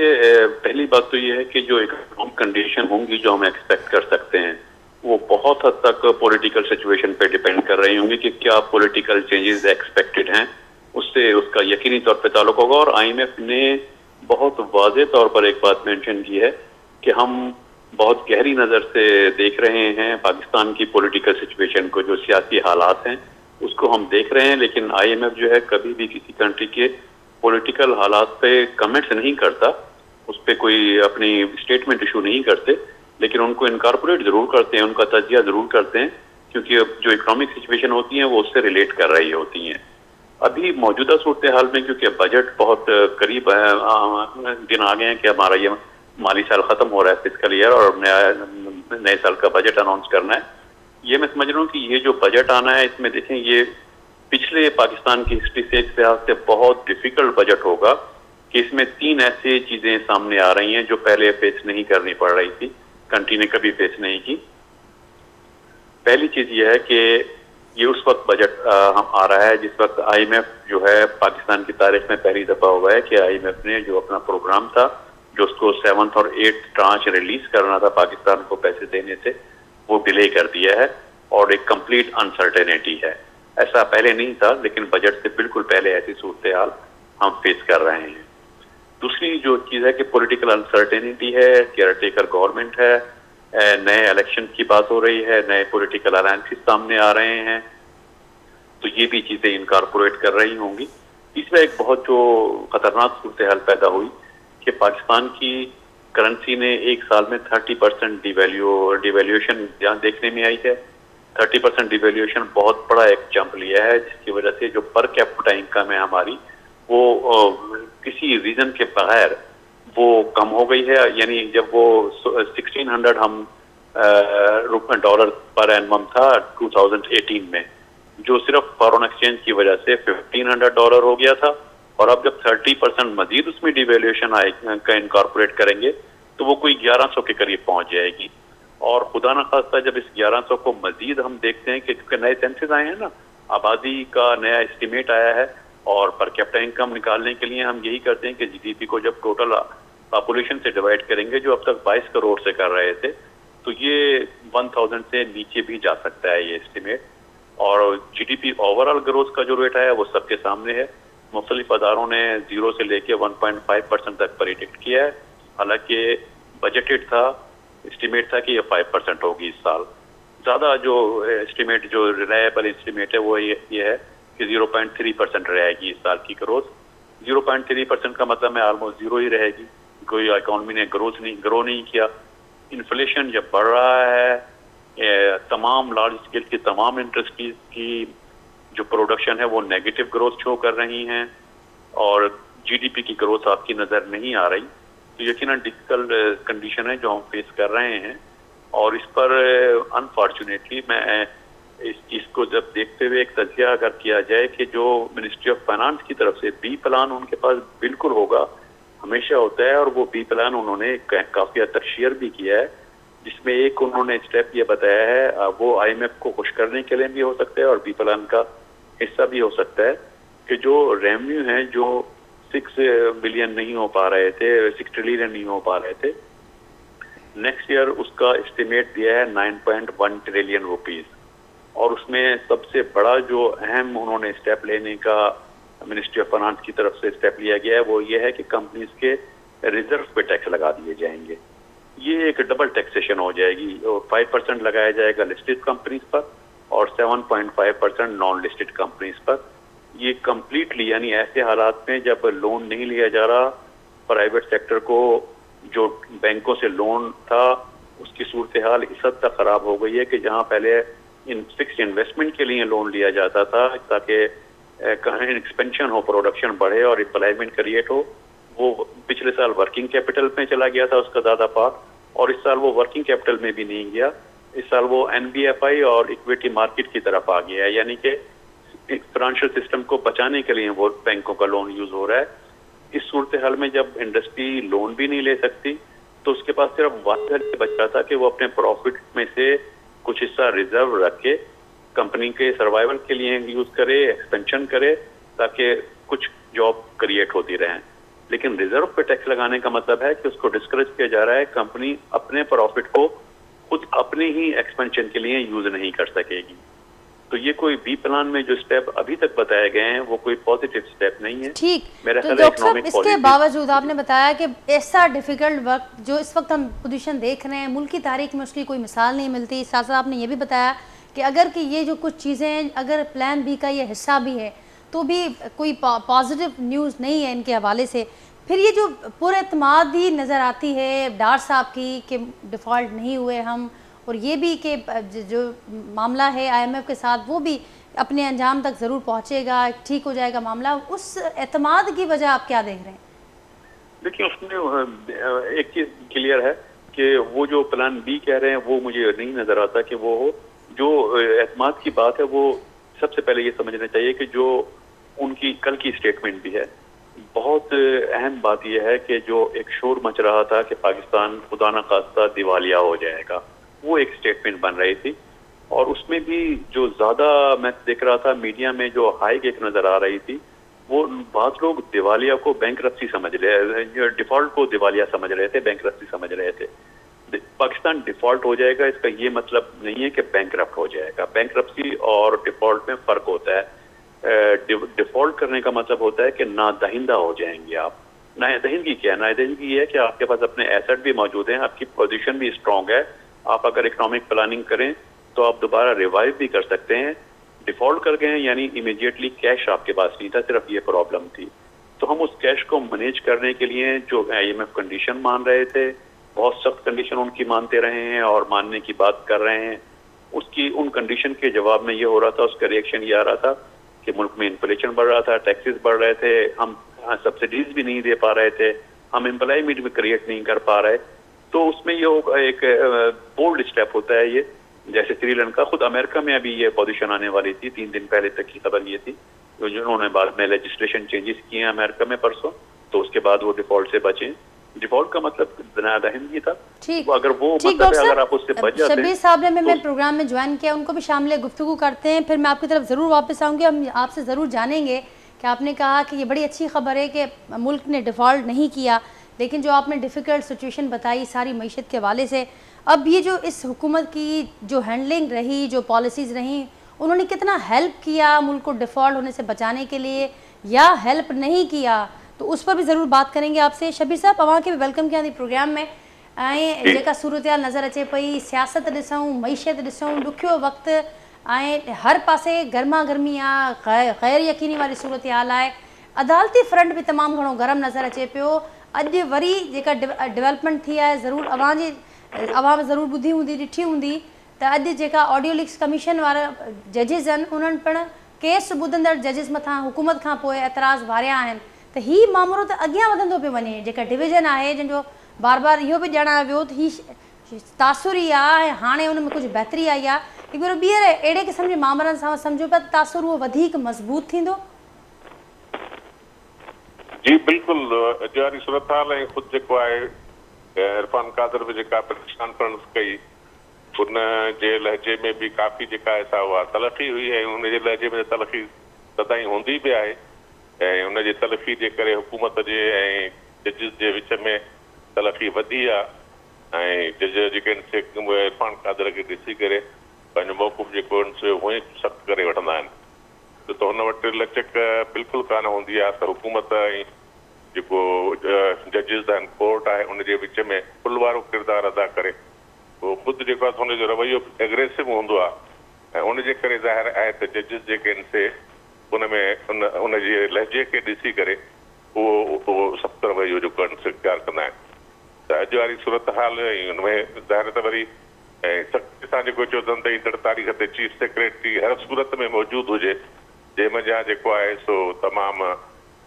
पहली बात तो ये है कि जो इकोनॉमिक कंडीशन होंगी जो हम एक्सपेक्ट कर सकते हैं वो बहुत हद तक पॉलिटिकल सिचुएशन पे डिपेंड कर रही होंगी कि क्या पॉलिटिकल चेंजेस एक्सपेक्टेड हैं उससे उसका यकीनी तौर पे ताल्लुक होगा और IMF ने बहुत वाज़ेह तौर पर एक बात मेंशन की है कि हम बहुत गहरी नज़र से देख रहे हैं पाकिस्तान की पॉलिटिकल सिचुएशन को जो सियासी हालात हैं उसको हम देख रहे हैं लेकिन IMF जो है कभी भी किसी कंट्री के पॉलिटिकल हालात पे कमेंट्स नहीं करता उस पर कोई अपनी स्टेटमेंट इशू नहीं करते लेकिन उनको इनकॉर्पोरेट ज़रूर करते हैं उनका तजिया ज़रूर करते हैं क्योंकि जो इकोनॉमिक सिचुएशन होती है वो उससे रिलेट कर रही होती हैं अभी मौजूदा सूरत हाल में क्योंकि बजट बहुत करीब दिन आ गए हैं कि हमारा ये माली साल ख़त्म हो रहा है फिस्कल ईयर और नए साल का बजट अनाउंस करना है ये मैं समझ रहा हूँ कि ये जो बजट आना है इसमें देखें ये पिछले पाकिस्तान की हिस्ट्री से इस लिहाज से बहुत डिफिकल्ट बजट होगा कि इसमें 3 ऐसी चीज़ें सामने आ रही हैं जो पहले फेस नहीं करनी पड़ रही थी कंट्री ने कभी फेस नहीं की पहली चीज़ ये है कि ये उस वक्त बजट आ रहा है जिस वक्त IMF जो है पाकिस्तान की तारीख में पहली दफ़ा हुआ है कि IMF ने जो अपना प्रोग्राम था जो उसको 7th और 8th ट्रांच रिलीज करना था पाकिस्तान को पैसे देने से वो डिले कर दिया है और एक कंप्लीट अनसर्टेनिटी है ऐसा पहले नहीं था लेकिन बजट से बिल्कुल पहले ऐसी सूरत हाल हम फेस कर रहे हैं दूसरी जो चीज़ है कि पॉलिटिकल अनसर्टेनिटी है केयरटेकर गवर्नमेंट है नए इलेक्शन की बात हो रही है नए पॉलिटिकल अलायंसेस सामने आ रहे हैं तो ये भी चीज़ें इनकॉर्पोरेट कर रही होंगी इसमें एक बहुत जो खतरनाक सूरत हाल पैदा हुई कि पाकिस्तान की करेंसी ने एक साल में 30% डिवैल्यूएशन जहाँ देखने में आई है 30% डिवेल्यूएशन बहुत बड़ा एक जंप लिया है, जिसकी वजह से जो पर कैपिटा इनकम है हमारी वो किसी रीजन के बगैर वो कम हो गई है। यानी जब वो 1600 हम $1 पर एनम था 2018 में, जो सिर्फ फॉरेन एक्सचेंज की वजह से $1500 हो गया था, और अब जब 30% मजीद उसमें डिवेल्यूएशन का इनकॉर्पोरेट करेंगे तो वो कोई 1100 के करीब पहुंच जाएगी। और खुदा न खास्ता जब इस 1100 को मजीद हम देखते हैं कि नए सेंसेस आए हैं ना, आबादी का नया एस्टिमेट आया है, और पर कैपिटा इनकम निकालने के लिए हम यही करते हैं कि जीडीपी को जब टोटल पॉपुलेशन से डिवाइड करेंगे, जो अब तक 22 करोड़ से कर रहे थे, तो ये 1000 से नीचे भी जा सकता है ये एस्टिमेट। और जीडीपी ओवरऑल ग्रोथ का जो रेट है वो सबके सामने है। मुख्तलिफ अदारों ने 0 से लेके 1.5% तक प्रेडिक्ट किया है। हालांकि बजटेड था, एस्टिमेट था कि ये 5% होगी इस साल। ज़्यादा जो एस्टिमेट, जो रिलायबल एस्टिमेट है वो ये है कि 0.3% रहेगी इस साल की ग्रोथ। 0.3% का मतलब है ऑलमोस्ट 0 ही रहेगी। कोई इकोनॉमी ने ग्रो नहीं किया। इन्फ्लेशन जब बढ़ रहा है, तमाम लार्ज स्केल की तमाम इंडस्ट्रीज की जो प्रोडक्शन है वो नेगेटिव ग्रोथ शो कर रही हैं, और जीडीपी की ग्रोथ आपकी नज़र नहीं आ रही, तो यकीनन डिफिकल्ट कंडीशन है जो हम फेस कर रहे हैं। और इस पर अनफॉर्चुनेटली मैं इस चीज़ को जब देखते हुए एक तजिया अगर किया जाए कि जो मिनिस्ट्री ऑफ फाइनेंस की तरफ से बी प्लान उनके पास बिल्कुल होगा, हमेशा होता है, और वो बी प्लान उन्होंने काफ़ी हद तक शेयर भी किया है, जिसमें एक उन्होंने स्टेप ये बताया है, वो आईएमएफ को खुश करने के लिए भी हो सकता है और बी प्लान का हिस्सा भी हो सकता है, कि जो रेवेन्यू है जो 6 बिलियन नहीं हो पा रहे थे, 6 ट्रिलियन नहीं हो पा रहे थे, नेक्स्ट ईयर उसका एस्टिमेट दिया है 9.1 ट्रिलियन रुपीस। और उसमें सबसे बड़ा जो अहम उन्होंने स्टेप लेने का मिनिस्ट्री ऑफ फाइनेंस की तरफ से स्टेप लिया गया है वो ये है कि कंपनीज के रिजर्व पे टैक्स लगा दिए जाएंगे। ये एक डबल टैक्सेशन हो जाएगी। 5% लगाया जाएगा लिस्टेड कंपनीज पर और 7.5% नॉन लिस्टेड कंपनीज पर। ये कम्प्लीटली, यानी ऐसे हालात में जब लोन नहीं लिया जा रहा, प्राइवेट सेक्टर को जो बैंकों से लोन था उसकी सूरत हाल इस हद तक खराब हो गई है कि जहां पहले इन फिक्स्ड इन्वेस्टमेंट के लिए लोन लिया जाता था ताकि एक्सपेंशन हो, प्रोडक्शन बढ़े और एम्प्लॉयमेंट क्रिएट हो, वो पिछले साल वर्किंग कैपिटल में चला गया था उसका ज़्यादा पार्ट, और इस साल वो वर्किंग कैपिटल में भी नहीं गया। इस साल वो एनबीएफआई और इक्विटी मार्केट की तरफ आ गया है, यानी कि फाइनेंशियल सिस्टम को बचाने के लिए वो बैंकों का लोन यूज हो रहा है। इस सूरत हाल में जब इंडस्ट्री लोन भी नहीं ले सकती तो उसके पास सिर्फ वादा बचा था कि वो अपने प्रॉफिट में से कुछ हिस्सा रिजर्व रख के कंपनी के सर्वाइवल के लिए यूज करे, एक्सपेंशन करे, ताकि कुछ जॉब क्रिएट होती रहें। लेकिन रिजर्व पे टैक्स लगाने का मतलब है कि उसको डिस्करेज किया जा रहा है, कंपनी अपने प्रॉफिट को खुद अपने ही एक्सपेंशन के लिए यूज नहीं कर सकेगी। तो ये कोई बी प्लान में जो स्टेप अभी तक बताए गए हैं वो कोई पॉजिटिव स्टेप नहीं है। ठीक, मेरा तो डॉक्टर साहब इसके बावजूद आपने बताया कि ऐसा डिफिकल्ट वक्त जो इस वक्त हम पोजीशन देख रहे हैं, मुल्क की तारीख में उसकी कोई मिसाल नहीं मिलती। साथ साथ आपने ये भी बताया कि अगर कि ये जो कुछ चीज़ें अगर प्लान बी का ये हिस्सा भी है तो भी कोई पॉजिटिव न्यूज़ नहीं है इनके हवाले से। फिर ये जो पुरएतमादी नज़र आती है डार साहब की कि डिफ़ॉल्ट नहीं हुए हम, और ये भी कि जो मामला है आईएमएफ के साथ वो भी अपने अंजाम तक ज़रूर पहुंचेगा, ठीक हो जाएगा मामला, उस एतमाद की वजह आप क्या देख रहे हैं? देखिए, उसमें एक चीज़ क्लियर है कि वो जो प्लान बी कह रहे हैं वो मुझे नहीं नज़र आता कि वो हो। जो एतमाद की बात है वो सबसे पहले ये समझना चाहिए कि जो उनकी कल की स्टेटमेंट भी है, बहुत अहम बात यह है कि जो एक शोर मच रहा था कि पाकिस्तान खुदा न खास्ता दिवालिया हो जाएगा, वो एक स्टेटमेंट बन रही थी। और उसमें भी जो ज़्यादा मैं देख रहा था मीडिया में जो हाइक एक नज़र आ रही थी, वो बहुत लोग दिवालिया को बैंकरप्सी समझ रहे, डिफॉल्ट को दिवालिया समझ रहे थे, बैंकरप्सी समझ रहे थे। पाकिस्तान डिफॉल्ट हो जाएगा इसका ये मतलब नहीं है कि बैंकरप्ट हो जाएगा। बैंकरप्सी और डिफॉल्ट में फ़र्क होता है। डिफॉल्ट करने का मतलब होता है कि नादहिंदा हो जाएंगे आप। नादहिंदगी क्या है? नादहिंदगी ये है कि आपके पास अपने एसेट भी मौजूद हैं, आपकी पोजीशन भी स्ट्रांग है, आप अगर इकोनॉमिक प्लानिंग करें तो आप दोबारा रिवाइव भी कर सकते हैं। डिफॉल्ट कर गए हैं यानी इमीडिएटली कैश आपके पास नहीं था, सिर्फ ये प्रॉब्लम थी। तो हम उस कैश को मैनेज करने के लिए जो आईएमएफ कंडीशन मान रहे थे, बहुत सख्त कंडीशन उनकी मानते रहे हैं और मानने की बात कर रहे हैं, उसकी उन कंडीशन के जवाब में ये हो रहा था, उसका रिएक्शन ये आ रहा था कि मुल्क में इन्फ्लेशन बढ़ रहा था, टैक्सेस बढ़ रहे थे, हम सब्सिडीज भी नहीं दे पा रहे थे, हम एम्प्लॉयमेंट भी क्रिएट नहीं कर पा रहे। तो उसमें ये एक बोल्ड स्टेप होता है ये। जैसे श्रीलंका, खुद अमेरिका में अभी ये पोजीशन आने वाली थी, 3 दिन पहले तक की खबर ये थी, जिन्होंने बाद में लेजिस्लेशन चेंजेस किए हैं अमेरिका में परसों, तो उसके बाद वो डिफॉल्ट से बचे। डिफॉल्ट का मतलब दहन ये था। ठीक, अगर वो ठीक मतलब डॉक्टर अगर आप उससे बच जाते शबीर साहब ने मैं प्रोग्राम में ज्वाइन किया, उनको भी शामिल गुफ्तगू करते हैं, फिर मैं आपकी तरफ ज़रूर वापस आऊँगी। हम आपसे ज़रूर जानेंगे कि आपने कहा कि ये बड़ी अच्छी खबर है कि मुल्क ने डिफ़ॉल्ट नहीं किया, लेकिन जो आपने डिफ़िकल्ट सिचुएशन बताई सारी मईशत के हवाले से, अब ये जो इस हुकूमत की जो हैंडलिंग रही, जो पॉलिसीज़ रहीं, उन्होंने कितना हेल्प किया मुल्क को डिफ़ॉल्ट होने से बचाने के लिए या हेल्प नहीं किया, तो उस पर भी ज़रूर बात करेंगे आपसे। शबीर साहब, अवां खे भी वेलकम कयां थी प्रोग्राम में। ऐं जेका सूरत हाल नज़र अचे पई, सियासत ॾिसूं, मईशत ॾिसूं, ॾुखियो वक़्तु ऐं हर पासे गर्मा गर्मी आहे, ग़ैर यकीनी वारी सूरत हाल आहे, अदालती फ्रंट भी तमामु घणो गरम नज़र अचे पियो। अॼु वरी जेका डेवलपमेंट थी आहे, ज़रूरु अवाम ज़रूरु ॿुधी हूंदी, ॾिठी हूंदी त अॼु जेका ऑडियो लीक्स कमीशन वारा जजिस आहिनि, उन्हनि पिणु केस ॿुधंदड़ जजिस मथां हुकूमत खां पोइ एतराज़ वारिया आहिनि त हीउ मामिलो त अॻियां वधंदो पियो वञे। जेका डिवीज़न आहे, जंहिंजो बार बार इहो बि ॼाणायो वियो त हीउ तासुरी आहे ऐं हाणे हुन में कुझु बहितरी आई आहे, हिकु भेरो ॿीहर अहिड़े क़िस्म जे मामलनि सां सम्झो पिया त तासुर उहो वधीक मज़बूत थींदो। जी बिल्कुलु, अॼु वारी सूरत हाल ऐं ख़ुदि जेको आहे इरफान कादर बि जेका परेशान करणु कई, उन जे लहजे में बि काफ़ी जेका आहे उहा तलख़ी हुई ऐं हुनजे लहजे में तलख़ी सदाईं हूंदी बि आहे ऐं हुनजे तलख़ी जे करे हुकूमत जे ऐं जजिस जे विच में तलख़ी वधी आहे ऐं जज जेके आहिनि इरफान कादर खे ॾिसी करे पंहिंजो मौक़ुफ़ जेको आहिनि उहो ई सख़्तु करे वठंदा आहिनि। त हुन वटि लचक बिल्कुलु कान हूंदी आहे त हुकूमत ऐं जेको जजिस आहिनि, कोर्ट आहे, उनजे विच में पुल वारो किरदारु अदा करे। उहो ख़ुदि जेको आहे हुनजो रवैयो एग्रेसिव हूंदो आहे ऐं उनजे करे ज़ाहिर आहे त जजिस जेके आहिनि से उनमें उनजे लहजे खे ॾिसी करे उहो सख़्तु रवैयो जेको आहे इख्तियार कंदा आहिनि। त अॼु वारी सूरत हाल ऐं हुनमें ज़ाहिर त वरी ऐं सख़्ती सां जेको चवंदा त ईंदड़ तारीख़ ते चीफ सेक्रेटरी हर सूरत में मौजूदु हुजे, जंहिंमें जा जेको आहे सो तमामु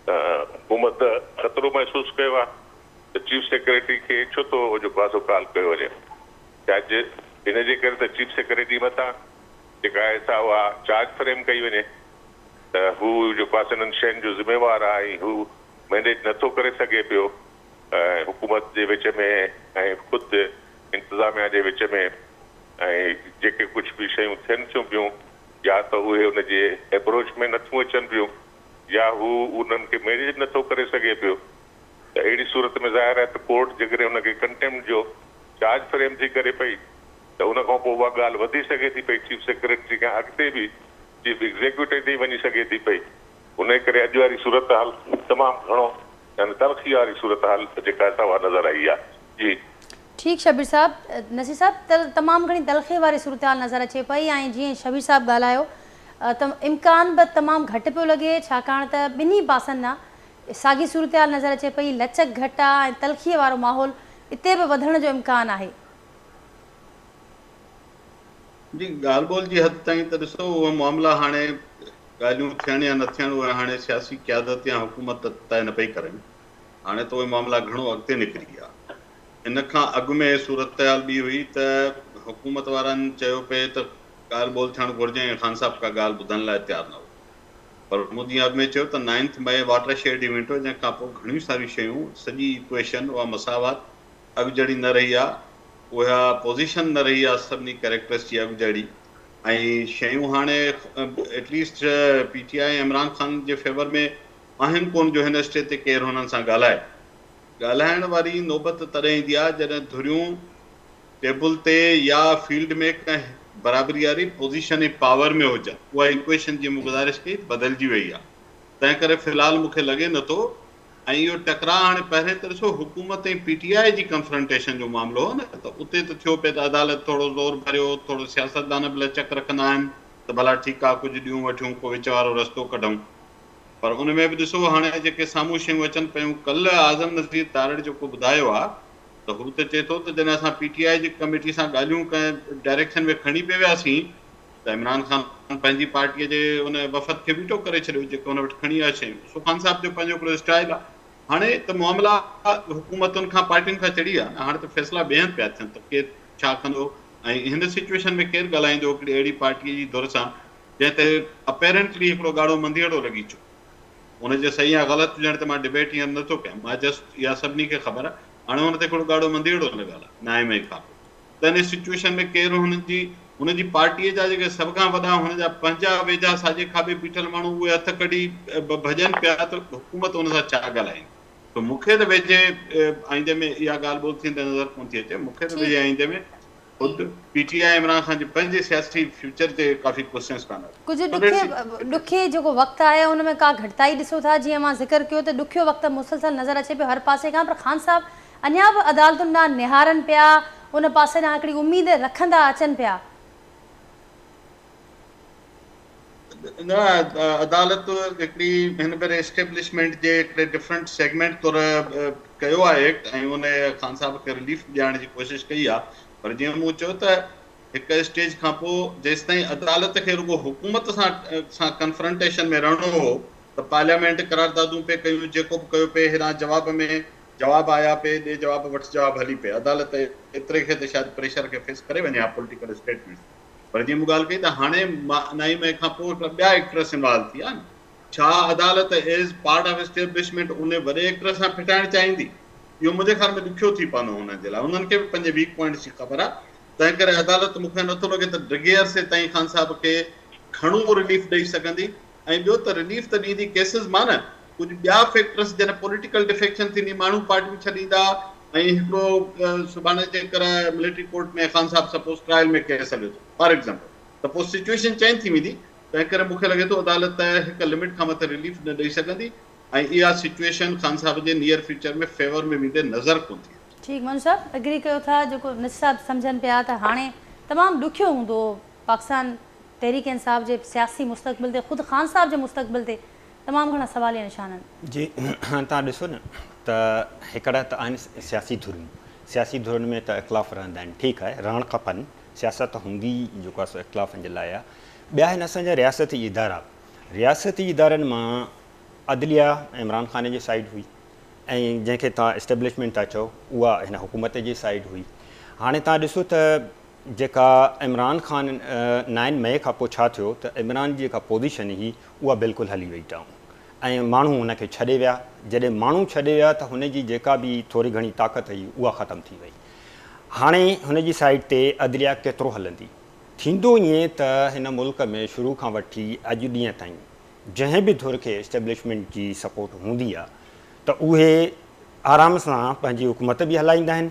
हुकूमत ख़तरो महसूसु कयो आहे त चीफ सेक्रेटरी खे छो थो जेको आहे सो कॉल कयो वञे। अॼु हिनजे करे त चीफ सेक्रेटरी मथां जेका आहे सा उहा चार्ज फ्रेम कई वञे त हू जेको आहे इन्हनि शयुनि जो ज़िम्मेवारु आहे, हू मैनेज नथो करे सघे पियो हुकूमत जे विच में ऐं ख़ुदि इंतिज़ामिया जे विच में, ऐं जेके कुझु बि शयूं थियनि थियूं पियूं या त उहे उनजे अप्रोच में नथियूं अचनि पियूं या हू उन्हनि खे मैनेज नथो करे सघे पियो। त अहिड़ी सूरत में ज़ाहिर आहे त कोर्ट जेकॾहिं हुनखे कंटेम्प्ट जो चार्ज फ्रेम थी करे पई त उन खां पोइ उहा ॻाल्हि वधी सघे थी पई, चीफ सेक्रेटरी खां अॻिते बि चीफ एग्ज़ीक्यूटिव ते वञी सघे थी पई। उन करे अॼु वारी सूरत हाल तमामु घणो यानी तरक़ी वारी सूरत हाल जेका आहे उहा नज़र आई आहे। जी ठीक शबीर साहब, नसीर साहब, तमामु घणी तलख़ी वारी सूरत हाल नज़र अचे पई ऐं जीअं शबीर साहब ॻाल्हायो त इम्कान बि तमामु घटि पियो लॻे, छाकाणि त ॿिन्ही पासनि खां साॻी सूरत हाल नज़र अचे पई, लचक घटि आहे ऐं तलख़ीअ वारो माहौल इते बि वधण जो इम्कान आहे। जी ॻाल्हि ॿोल जी हद ताईं त ॾिसो उहे मामला हाणे ॻाल्हियूं थियण या न थियण उहे हाणे सियासी क़यादत या हुकूमत तइ न पई करनि। हाणे त उहे मामला घणो अॻिते निकिरी विया। इन खां अॻु में सूरत हाल ॿी हुई त हुकूमत वारनि चयो पिए त ॻाल्हि ॿोल थियणु घुरिजे ऐं ख़ान साहब का ॻाल्हि ॿुधण लाइ तयारु न हो, पर मोदी अॻु में चयो त 9 मई वाटर शेड इवेंट हो, जंहिंखां पोइ घणियूं सारियूं शयूं, सॼी इक्वेशन उहा मसावत अॻुजड़ी न रही आहे, उहा पोज़ीशन न रही आहे सभिनी कैरेक्टर्स जी अॻुजड़ी, ऐं शयूं हाणे एटलीस्ट PTI इमरान ख़ान जे फेवर में आहिनि कोन जो हिन स्टेज ते केरु हुननि सां ॻाल्हाए। ॻाल्हाइण वारी नौबत तॾहिं ईंदी आहे जॾहिं धुरियूं टेबल ते या फील्ड में कंहिं बराबरी वारी पोज़ीशन ऐं पावर में हुजनि। उहा इक्वेशन जी मूं गुज़ारिश कई बदिलजी वई आहे। तंहिं करे फ़िलहालु मूंखे लॻे नथो, ऐं इहो टकराउ हाणे पहिरें त ॾिसो हुकूमत ऐं PTI जी कंफ्रंटेशन जो मामिलो हो न, त उते त थियो पिए त अदालत थोरो ज़ोर भरियो, थोरो सियासतदान बि लचक रखंदा आहिनि त भला ठीकु आहे कुझु ॾियूं वठूं, को विच वारो रस्तो कढूं, पर उन में बि ॾिसो हाणे जेके साम्हूं शयूं अचनि पियूं। कल्ह आज़म नज़ीर तारड़ जेको ॿुधायो आहे त त हू त चए थो त जॾहिं असां PTI जी कमेटी सां ॻाल्हियूं कंहिं डायरेक्शन में खणी पिए वियासीं त इमरान ख़ान पंहिंजी पार्टीअ जे उन वफ़द खे वीटो करे छॾियो जेको हुन वटि खणी आया शयूं। सो ख़ान साहिब जो पंहिंजो हिकिड़ो स्टाइल आहे। हाणे त मामला हुकूमतुनि खां पार्टियुनि खां चढ़ी आहे, हाणे त फ़ैसिला ॿियनि पिया थियनि त केरु छा कंदो ऐं हिन सिचुएशन में केरु ॻाल्हाईंदो हिकिड़ी अहिड़ी पार्टीअ जी धुर सां जंहिं ते अपेरेंटली हिकिड़ो ॻाढ़ो मंदीहड़ो लॻी चुको। हुनजे सही या ग़लति हुजण ते मां डिबेट हींअर नथो कयां, मां जस्ट इहा सभिनी खे ख़बर आहे हाणे हुन ते हिकिड़ो ॻाढ़ो मंदीहड़ो लॻल आहे नाइमे खां पोइ। त हिन सिचुएशन में केरु हुनजी पार्टीअ जा जेके सभ खां वॾा हुनजा पंहिंजा वेझा साॼे खाॿे बीठल माण्हू उहे हथ कढी भॼनि पिया त हुकूमत हुन सां छा ॻाल्हाईंदी। त मूंखे त वेझे आईंदे में इहा ॻाल्हि ॿोल थींदे नज़र कोन थी अचे। मूंखे त वेझे आईंदे में ख़ुदि PTI इमरान ख़ान जे पंहिंजे सियासी फ्यूचर ते काफ़ी क्वेश्चन्स कान आहिनि। कुझु ॾुखे जेको वक़्तु आहे हुन में का घटिताई ॾिसो था, जीअं मां ज़िक्र कयो त ॾुखियो वक़्तु मुसलसल नज़र अचे पियो हर पासे खां, पर ख़ान साहब अञा बि अदालतुनि ॾांहुं निहारनि पिया, उन पासे ॾांहुं हिकिड़ी उमेद रखंदा अचनि पिया। न अदालत हिकिड़ी हिन भेरे एस्टेब्लिशमेंट जे हिकिड़े डिफरेंट सेगमेंट तौर कयो आहे एक्ट ऐं उन ख़ान साहिब खे रिलीफ ॾियारण जी कोशिशि कई आहे। पर जीअं मूं चयो त हिकु स्टेज खां पोइ जेसि ताईं अदालत खे रुॻो हुकूमत सां कन्फ्रंटेशन में रहणो हो त पार्लियामेंट करारदादूं पे कयूं, जेको बि कयो पिए हिन जवाब में जवाब आया पे, ॾे जवाब वटि जवाब हली पिए। अदालत एतिरे खे त शायदि प्रेशर खे फेस करे वञे हा पॉलिटिकल स्टेटमेंट। पर जीअं मूं ॻाल्हि कई त हाणे नाइमे खां पोइ ॿिया एक्ट्रेस इन्वॉल्व थी विया न। छा अदालत एज़ पार्ट ऑफ एस्टेब्लिशमेंट उन वॾे एक्टर सां फिटाइणु चाहींदी? इहो मुंहिंजे ख़्याल में ॾुखियो थी पवंदो हुननि जे लाइ। उन्हनि खे बि पंहिंजे वीक पॉइंट्स जी ख़बर आहे, तंहिं करे अदालत मूंखे नथो लॻे त डिघे अरसे ताईं ख़ान साहिब खे खणो रिलीफ ॾेई सघंदी। ऐं ॿियो त रिलीफ त ॾींदी केसिस मां न, कुझु ॿिया फैक्टर्स जॾहिं पॉलिटिकल डिफेक्शन थींदी, माण्हू पार्टियूं छॾींदा ऐं हिकिड़ो सुभाणे जेकर मिलिट्री कोर्ट में ख़ान साहिब सपोज ट्रायल में केस हले थो फॉर एग्ज़ाम्पल, त पोइ सिचुएशन चेंज थी वेंदी। तंहिं करे मूंखे लॻे थो अदालत हिकु लिमिट खां मथे रिलीफ न ॾेई सघंदी ऐं इहा सिचुएशन ख़ान साहिब जे नियर फ्यूचर में फेवर में वेंदे नज़र कोन थी। ठीकु मनु साहब एग्री कयो था, जेको निसाब सम्झनि पिया त हाणे तमामु ॾुखियो हूंदो पाकिस्तान तहरीक इंसाफ़ जे सियासी मुस्तक़बिल ते, ख़ुदि ख़ान साहिब जे मुस्तक़बिल ते तमामु घणा सवाल या निशान आहिनि। जी तव्हां ॾिसो न त हिकिड़ा त आहिनि सियासी धुरियूं, सियासी धुरियुनि में त इख़्तिलाफ़ रहंदा आहिनि, ठीकु आहे रहणु खपनि, सियासत हूंदी जेको आहे सो इख़्तिलाफ़नि जे लाइ आहे। ॿिया आहिनि असांजा रियासती इदारा, रियासती इदारनि मां अदलिया इमरान ख़ान जी साइड हुई ऐं जंहिंखे तव्हां इस्टेब्लिशमेंट था चओ उहा हिन हुकूमत जी साइड हुई। हाणे तव्हां ॾिसो त जेका इमरान ख़ान 9 मई खां पोइ छा थियो त इमरान जी जेका पोज़ीशन हुई उहा बिल्कुलु हली वई टाऊं ऐं माण्हू हुनखे छॾे विया। जॾहिं माण्हू छॾे विया त हुनजी जेका बि थोरी घणी ताक़त हुई उहा ख़तमु थी वई। हाणे हुनजी साइड ते अदलिया केतिरो हलंदी? थींदो ईअं त हिन मुल्क में शुरू खां वठी अॼु ॾींहं ताईं जंहिं बि धुर खे इस्टेब्लिशमेंट जी सपोर्ट हूंदी आहे त उहे आराम सां पंहिंजी हुकूमत बि हलाईंदा आहिनि,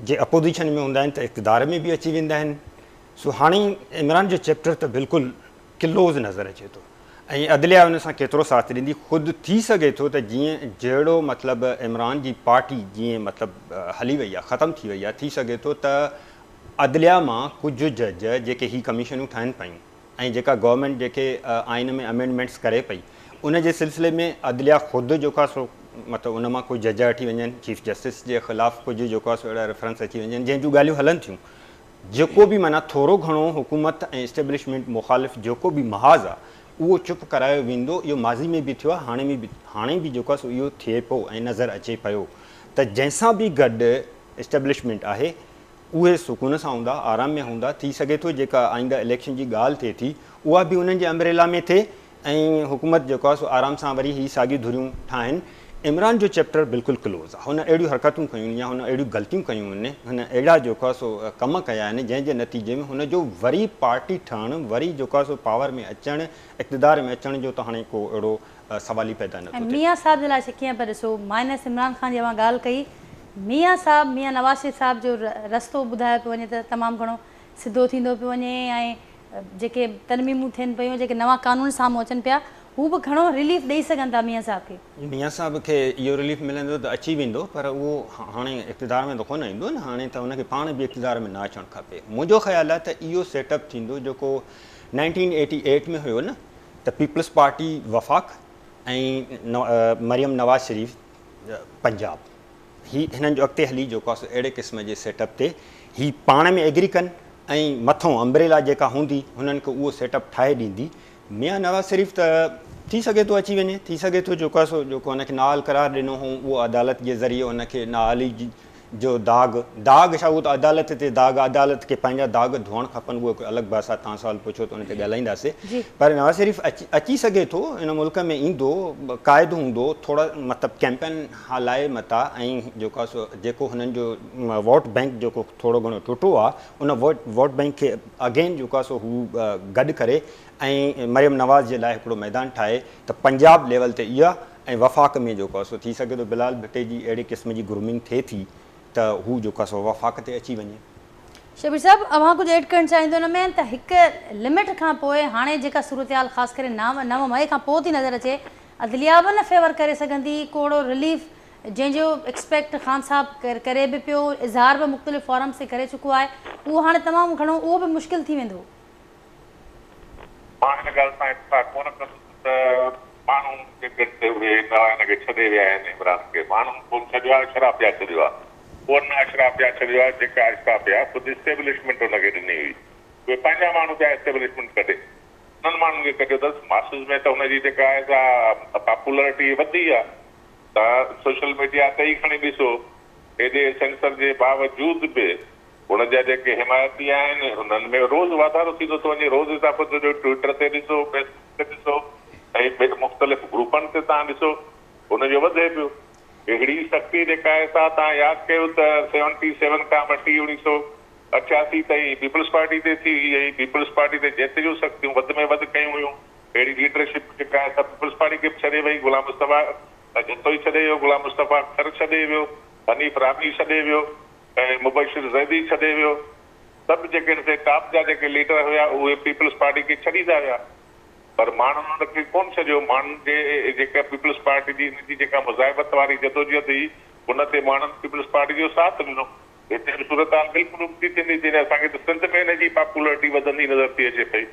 जे अपोज़िशन में हूंदा आहिनि त इक़्तिदार में बि अची वेंदा आहिनि। सो हाणे इमरान जो चैप्टर त बिल्कुलु क्लोज़ नज़र अचे थो ऐं अदलिया उन सां केतिरो साथ ॾींदी। ख़ुदि थी सघे थो त जीअं जहिड़ो मतिलबु इमरान जी पार्टी जीअं मतिलबु हली वई आहे, ख़तमु थी वई आहे, थी सघे थो त अदलिया मां कुझु जज जेके ही कमीशनूं ठाहिनि पियूं ऐं जेका गवर्नमेंट जेके आइन में अमेंडमेंट्स करे पई उन जे सिलसिले में अदलिया ख़ुदि जेको आहे सो मतिलबु उन मां कोई जज वठी वञनि, चीफ जस्टिस जे ख़िलाफ़ु कुझु जेको आहे सो अहिड़ा रेफरेंस अची वञनि जंहिं जूं ॻाल्हियूं हलनि थियूं। जेको बि माना थोरो घणो हुकूमत ऐं इस्टेब्लिशमेंट मुख़ालिफ़ जेको बि महाज़ आहे उहो चुप करायो वेंदो। इहो माज़ी में बि थियो आहे, हाणे बि जेको आहे सो इहो थिए पियो ऐं नज़र अचे पियो त जंहिंसां बि गॾु इस्टेब्लिशमेंट आहे उहे सुकून सां हूंदा, आराम में हूंदा। थी सघे थो जेका आईंदा इलेक्शन जी ॻाल्हि थिए थी उहा बि उन्हनि जे अम्ब्रेला में थिए ऐं हुकूमत जेको आहे सो आराम सां वरी ही साॻियूं धुरियूं ठाहिनि। इमरान जो चैप्टर बिल्कुलु क्लोज़ आहे। हुन अहिड़ियूं हरकतूं कयूं या हुन अहिड़ियूं ग़लतियूं कयूं आहिनि, हुन अहिड़ा जेको आहे सो कम कया आहिनि जंहिंजे नतीजे में हुनजो वरी पार्टी ठहणु, वरी जेको आहे सो पावर में अचणु, इक़्तिदार में अचण जो त हाणे को अहिड़ो सवाल ई पैदा न थियो। मियां साहब जे लाइ कीअं पिया ॾिसो? माइनस इमरान ख़ान जी मां ॻाल्हि कई, मियां साहब मियां नवाज़ शरीफ़ साहब जो रस्तो ॿुधायो पियो वञे त तमामु घणो सिधो थींदो पियो वञे ऐं जेके तरमीमूं थियनि पियूं, जेके नवां कानून साम्हूं अचनि पिया, हू बि घणो रिलीफ ॾेई सघनि था मियां साहब खे। मियां साहब खे इहो रिलीफ मिलंदो त अची वेंदो, पर उहो हाणे इक़्तिदार में त कोन ईंदो न। हाणे त हुनखे पाण बि इक़्तिदार में न अचणु खपे। मुंहिंजो ख़्यालु आहे त इहो सेटअप थींदो जेको 1988 में हुयो न, त पीपल्स पार्टी वफ़ाक़ ऐं मरियम नवाज़ शरीफ़ पंजाब, हिननि जो अॻिते हली जेको आहे अहिड़े क़िस्म जे सेटअप ते ही पाण में एग्री कनि ऐं मथां अम्ब्रेला जेका हूंदी हुननि खे उहो सेटअप ठाहे ॾींदी। मियां नवाज़ शरीफ़ त थी सघे थो अची वञे, थी सघे थो जेको आहे जेको हुनखे नाल करार ॾिनो हो उहो अदालत जे ज़रिए हुनखे नाली जो दाग़ छा, उहो त अदालत ते दाग़, अदालत खे पंहिंजा दाग़ धोअणु खपनि, उहो अलॻि भाषा तव्हां सवाल पुछो त हुन ते ॻाल्हाईंदासीं। पर नवाज़ शरीफ़ अची सघे थो, इन मुल्क में ईंदो, क़ाइदो हूंदो, थोरा मतिलबु कैंपेन हलाए मता ऐं जेको आहे जेको हुननि जो वोट बैंक जेको थोरो घणो टुटो आहे उन वोट बैंक खे अगेन जेको आहे हू गॾु करे ऐं मरियम नवाज़ जे लाइ हिकिड़ो मैदान ठाहे त पंजाब लेवल ते इहा ऐं वफ़ाक़ में जेको आहे थी सघे थो बिलाल भुट्टे जी अहिड़े क़िस्म जी ग्रूमिंग थिए थी त हू जेको आहे वफ़ाक़ ते अची वञे। शबीर साहब, अवां कुझु ऐड करणु चाहींदो हुन में त हिकु लिमिट खां पोइ हाणे जेका सूरत हाल ख़ासि करे 9 मई खां पोइ थी नज़र अचे, अदलिया बि न फेवर करे सघंदी, कोड़ो रिलीफ जंहिंजो एक्सपेक्ट ख़ान साहब करे बि पियो, इज़हार बि मुख़्तलिफ़ फॉरम से करे चुको आहे, उहो हाणे तमामु घणो उहो बि मुश्किल थी वेंदो। मां हिन ॻाल्हि सां इतफ़ाक़ कोन कंदुसि त माण्हू जे गॾु उहे हिनखे छॾे विया आहिनि इमरान खे। माण्हू कोन छॾियो आहे, अशराफ पिया छॾियो आहे, कोन अशराफ पिया छॾियो आहे, जेका अशराफ पिया ख़ुदि इस्टेब्लिशमेंट हुनखे ॾिनी हुई, उहे पंहिंजा माण्हू पिया इस्टेब्लिशमेंट कढे, उन्हनि माण्हुनि खे कढियो अथसि। मासूस में त हुनजी जेका आहे सा पॉपुलरिटी वधी आहे, तव्हां सोशल मीडिया ते ई खणी ॾिसो, हेॾे सेंसर जे बावजूद बि हुन जा जेके हिमायती आहिनि उन्हनि में रोज़ वाधारो थींदो थो वञे। रोज़ हिसाब जो ट्विटर ते ॾिसो, फेसबुक ते ॾिसो ऐं मुख़्तलिफ़ ग्रुपनि ते तव्हां ॾिसो, हुनजो वधे पियो। हिकिड़ी शक्ति जेका आहे सा तव्हां यादि कयो त 77 खां वठी 1988 ताईं पीपल्स पार्टी ते थी, ऐं पीपल्स पार्टी ते जेतिरियूं शक्तियूं वधि में वधि कयूं हुयूं, अहिड़ी लीडरशिप जेका आहे पीपल्स पार्टी खे बि छॾे वई, गुलाम मुस्तफ़ा जितो ई छॾे वियो, गुलाम मुस्तफ़ा खर छॾे वियो, हनीफ रामी छॾे वियो ऐं मुबशिर ज़ैदी छॾे वियो। सभु जेके हिन टॉप जा जेके लीडर हुया उहे पीपल्स पार्टी खे छॾींदा हुया, पर माण्हुनि हुनखे कोन छॾियो। माण्हुनि जे जेका पीपल्स पार्टी जी हिनजी जेका मुज़ाहिबत वारी जदोजहद हुई उन ते माण्हुनि पीपल्स पार्टी जो साथ ॾिनो। हिते सूरत हाल बिल्कुलु उल्टी थींदी थी, असांखे त सिंध में हिनजी पॉपुलरिटी वधंदी नज़र थी अचे पई।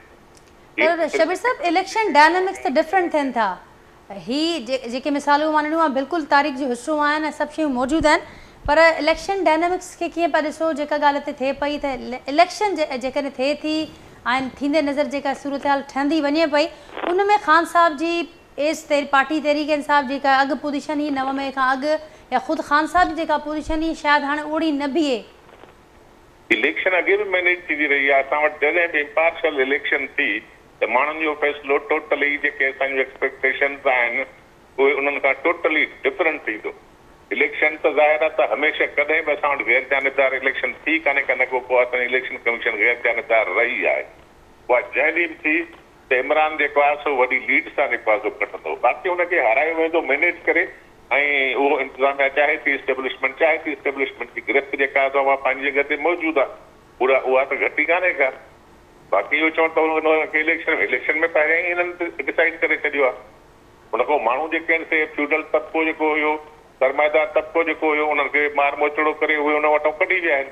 पर शबीर साहब, इलेक्शन डायनामिक्स त डिफरेंट थियनि था। ही जेके मिसालूं मां ॾिनियूं आहे बिल्कुलु तारीख़ जो हिसो आहिनि ऐं सभु शयूं मौजूदु आहिनि, पर इलेक्शन डायनामिक्स खे कीअं पिया ॾिसो? जेका ॻाल्हि हिते थिए पई त इलेक्शन जेकॾहिं थिए थी ऐं थींदे नज़र जेका सूरत हाल ठहंदी वञे पई, उन में ख़ान साहब जी एज पार्टी तहरीक इंसाफ़ जेका अॻु पोजीशन हुई 9 मई खां अॻु, या ख़ुदि ख़ान साहब जी जेका पोजीशन हुई शायदि हाणे ओड़ी न बीहे। इलेक्शन अॻे बि मैनेज थी रही आहे। असां वटि जॾहिं बि इम्पार्शल इलेक्शन थी त माण्हुनि जो फ़ैसिलो टोटली जेके असांजूं एक्सपेक्टेशन्स आहिनि उहे उन्हनि खां टोटली डिफरेंट थींदो। इलेक्शन त ज़ाहिर आहे त हमेशह कॾहिं बि असां वटि गैर जानिबदार इलेक्शन थी कान्हे, कन को असांजी इलेक्शन कमीशन गैर जानिबदार रही आहे। उहा जंहिं ॾींहुं थी त इमरान जेको आहे सो वॾी लीड सां जेको आहे सो कटंदो, बाक़ी हुनखे हारायो वेंदो मैनेज करे, ऐं उहो इंतिज़ामिया चाहे थी इस्टेब्लिशमेंट चाहे थी, इस्टेब्लिशमेंट जी गिरफ़्त जेका आहे उहा पंहिंजी जॻह ते मौजूदु आहे, पूरा उहा त घटि ई कान्हे का। बाक़ी इहो चवण त हुनखे इलेक्शन में पहिरियों ई हिननि डिसाइड करे छॾियो आहे। हुन खां माण्हू जेके आहिनि से फ्यूडल तबिको जेको हुयो, सरमाएदार तबिको जेको हुयो, उन्हनि खे मार मोचड़ो करे उहे हुन वटां कढी विया आहिनि।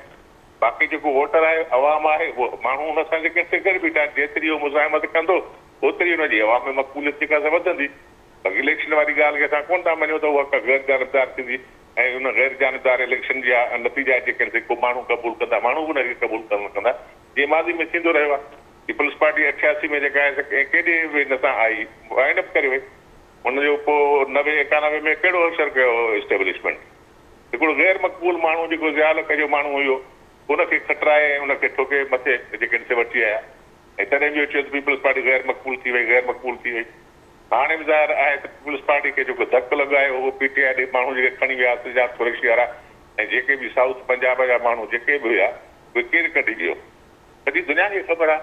बाक़ी जेको वोटर आहे, अवाम आहे, उहो माण्हू हुन सां जेके फिगर बीठा, जेतिरी उहो मुज़ाहिमत कंदो ओतिरी हुनजी अवाम में मक़बूलियत जेका आहे वधंदी। बाक़ी इलेक्शन वारी ॻाल्हि खे असां कोन था मञूं त उहा गैर जानिबदार थींदी, ऐं उन गैर जानिबदार इलेक्शन जा नतीजा जेके आहिनि को माण्हू क़बूल कंदा, माण्हू बि हुनखे क़बूल कोन कंदा, जीअं माज़ी में थींदो रहियो आहे। पीपल्स पार्टी 88 में जेका आहे केॾे बि हिन सां आई, वाइंड अप करे वई। हुनजो पोइ 90 91 में कहिड़ो असरु कयो इस्टेब्लिशमेंट? हिकिड़ो गैर मक़बूल माण्हू जेको ज़ियालक जो माण्हू हुयो उनखे खटराए उनखे ठोके मथे जेके से वठी आया, ऐं तॾहिं बि चयो त पीपल्स पार्टी गैर मक़बूल थी वई, गैर मक़बूल थी वई। हाणे बि ज़ाहिर आहे त पीपल्स पार्टी खे जेको धकु लॻायो उहो PTI ॾे माण्हू जेके खणी विया सिजात कुरैशी वारा, ऐं जेके बि साउथ पंजाब जा माण्हू जेके बि हुया उहे केरु कढी वियो, सॼी दुनिया खे ख़बर आहे,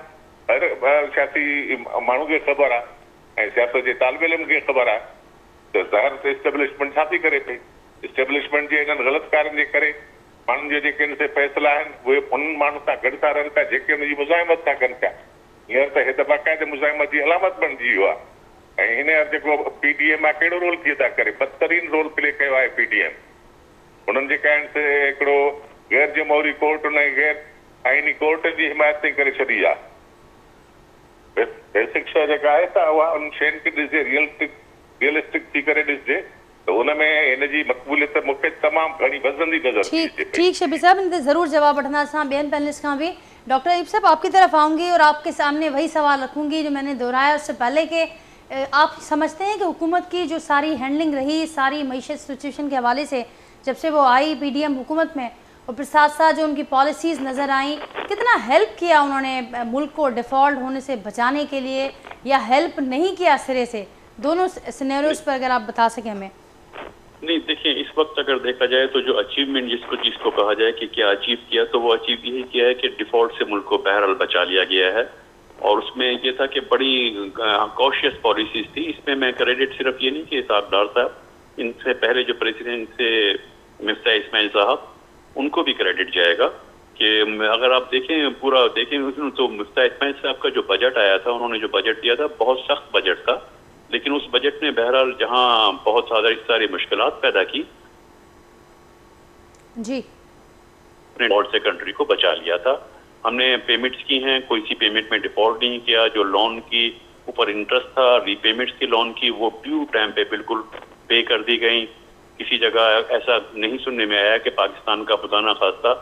हर सियासी माण्हू खे ख़बर आहे, ऐं सियासत जे तालिब इल्म खे ख़बर आहे त ज़ाहिर त इस्टेब्लिशमेंट छा थी करे पई। इस्टेब्लिशमेंट जे हिननि ग़लति कारनि जे करे माण्हुनि जे जेके हिन ते फ़ैसिला आहिनि उहे उन्हनि माण्हुनि सां गॾु था रहनि पिया जेके हुनजी मुज़ाहिमत था कनि पिया। हींअर त हे त बाक़ाइदे मुज़ाहिमत जी अलामत बणिजी वियो आहे, ऐं हींअर जेको PDM आहे कहिड़ो रोल थी था करे, बदतरीन रोल प्ले कयो आहे PDM। हुननि जेका आहिनि से हिकिड़ो गैर जमहूरी कोर्ट हुन गैर आइनी कोर्ट जी हिमायत ते करे छॾी आहे। बेसिक शइ जेका आहे त उहा उन शयुनि खे ॾिसजे, रियलिस्टिक थी करे ॾिसजे तो उनमें इनजी मक़बूलियत मूंखे तमामु घणी वज़ंदी नज़र थी अचे पई। ठीक शबीर साहब, इन ते ज़रूर जवाब वठंदा असां ॿियनि पैनलिस्ट खां भी। डॉक्टर अयूब साहब, आपकी तरफ आऊँगी और आपके सामने वही सवाल रखूँगी जो मैंने दोहराया उससे पहले कि आप समझते हैं कि हुकूमत की जो सारी हैंडलिंग रही सारी मईशत सिचुएशन के हवाले से, जब से वो आई PDM हुकूमत में, और फिर साथ साथ जो उनकी पॉलिसीज़ नज़र आई, कितना हेल्प किया उन्होंने मुल्क को डिफ़ॉल्ट होने से बचाने के लिए, या हेल्प नहीं किया सिरे से? दोनों सिनेरियोज पर अगर आप बता सकें हमें। नहीं, देखिए, इस वक्त अगर देखा जाए तो जो अचीवमेंट जिसको कहा जाए कि क्या अचीव किया, तो वो अचीव यही किया है कि डिफॉल्ट से मुल्क को बहरहाल बचा लिया गया है। और उसमें ये था कि बड़ी कॉशियस पॉलिसीज थी। इसमें मैं क्रेडिट सिर्फ ये नहीं कि साहबदार साहब, इनसे पहले जो प्रेसिडेंट थे मिफ्ता इस्माइल साहब, उनको भी क्रेडिट जाएगा कि अगर आप देखें पूरा देखें तो मिफ्ता इस्माइल साहब का जो बजट आया था, उन्होंने जो बजट दिया था बहुत सख्त बजट था, लेकिन उस बजट ने बहरहाल जहां बहुत सारी मुश्किलात पैदा की जी, डिफॉल्ट से कंट्री को बचा लिया था। हमने पेमेंट्स की हैं, कोई सी पेमेंट में डिफॉल्ट नहीं किया। जो लोन की ऊपर इंटरेस्ट था, रीपेमेंट्स की लोन की, वो ड्यू टाइम पे बिल्कुल पे कर दी गई। किसी जगह ऐसा नहीं सुनने में आया कि पाकिस्तान का खुदा खास्ता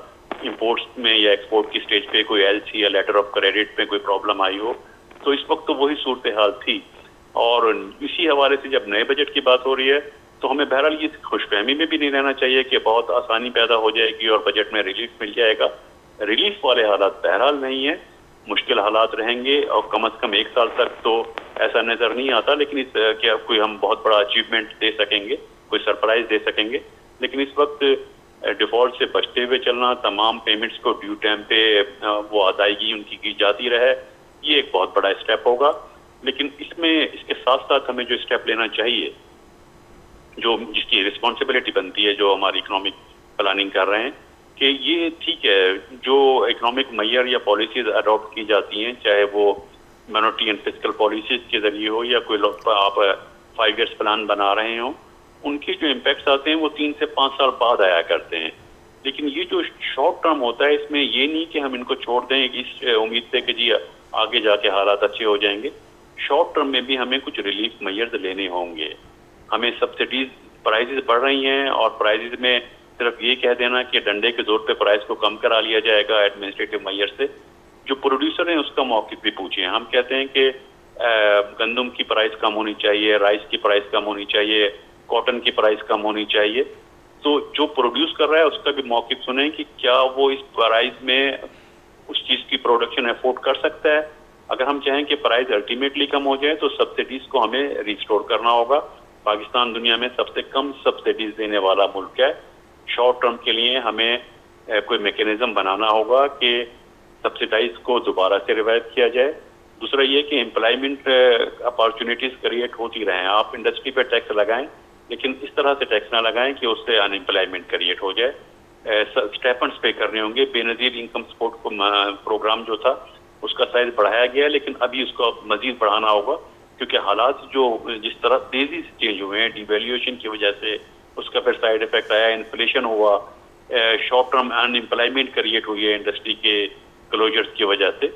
इंपोर्ट्स में या एक्सपोर्ट की स्टेज पे कोई LC या लेटर ऑफ क्रेडिट में कोई प्रॉब्लम आई हो। तो इस वक्त तो वही सूरत हाल थी। और इसी हवाले से जब नए बजट की बात हो रही है तो हमें बहरहाल ये खुशफहमी में भी नहीं रहना चाहिए कि बहुत आसानी पैदा हो जाएगी और बजट में रिलीफ मिल जाएगा। रिलीफ वाले हालात बहरहाल नहीं है, मुश्किल हालात रहेंगे और कम से कम 1 साल तक तो ऐसा नजर नहीं आता। लेकिन इस क्या कोई हम बहुत बड़ा अचीवमेंट दे सकेंगे, कोई सरप्राइज दे सकेंगे। लेकिन इस वक्त डिफॉल्ट से बचते हुए चलना, तमाम पेमेंट्स को ड्यू टाइम पे वो अदायगी उनकी की जाती रहे, ये एक बहुत बड़ा स्टेप होगा। लेकिन इसके साथ साथ हमें जो स्टेप लेना चाहिए, जो जिसकी रिस्पॉन्सिबिलिटी बनती है, जो हमारी इकोनॉमिक प्लानिंग कर रहे हैं, कि ये ठीक है जो इकोनॉमिक मैयर या पॉलिसीज अडॉप्ट की जाती हैं, चाहे वो मॉनेटरी एंड फिस्कल पॉलिसीज के जरिए हो या कोई लोग आप 5 ईयर्स प्लान बना रहे हो, उनके जो इम्पैक्ट्स आते हैं वो 3 से 5 साल बाद आया करते हैं। लेकिन ये जो शॉर्ट टर्म होता है, इसमें ये नहीं कि हम इनको छोड़ दें इस उम्मीद से कि जी आगे जाके हालात अच्छे हो जाएंगे। शॉर्ट टर्म में भी हमें कुछ रिलीफ मेजर्स लेने होंगे। हमें सब्सिडीज, प्राइजेस बढ़ रही हैं और प्राइजेस में सिर्फ ये कह देना कि डंडे के जोर पे प्राइस को कम करा लिया जाएगा एडमिनिस्ट्रेटिव मेजर से, जो प्रोड्यूसर हैं उसका मौक़िफ़ भी पूछिए। हम कहते हैं कि गंदम की प्राइस कम होनी चाहिए, राइस की प्राइस कम होनी चाहिए, कॉटन की प्राइस कम होनी चाहिए। तो जो प्रोड्यूस कर रहा है उसका भी मौक़िफ़ सुने कि क्या वो इस प्राइस में उस चीज़ की प्रोडक्शन एफोर्ड कर सकता है। अगर हम चाहें कि प्राइस अल्टीमेटली कम हो जाए तो सब्सिडीज को हमें रिस्टोर करना होगा। पाकिस्तान दुनिया में सबसे कम सब्सिडीज देने वाला मुल्क है। शॉर्ट टर्म के लिए हमें कोई मैकेनिज्म बनाना होगा कि सब्सिडाइज को दोबारा से रिवाइव किया जाए। दूसरा ये कि एम्प्लॉयमेंट अपॉर्चुनिटीज क्रिएट होती रहें। आप इंडस्ट्री पे टैक्स लगाएं, लेकिन इस तरह से टैक्स ना लगाएं कि उससे अनएम्प्लॉयमेंट क्रिएट हो जाए। स्टेपन्स पे करने होंगे। बेनजीर इनकम सपोर्ट प्रोग्राम जो था उसका साइज बढ़ाया गया, लेकिन अभी उसको मजीद बढ़ाना होगा, क्योंकि हालात जो जिस तरह तेजी से चेंज हुए हैं, डिवैल्यूएशन की वजह से उसका फिर साइड इफेक्ट आया, इन्फ्लेशन हुआ, शॉर्ट टर्म अनएम्प्लॉयमेंट क्रिएट हुई है इंडस्ट्री के क्लोजर्स की वजह से।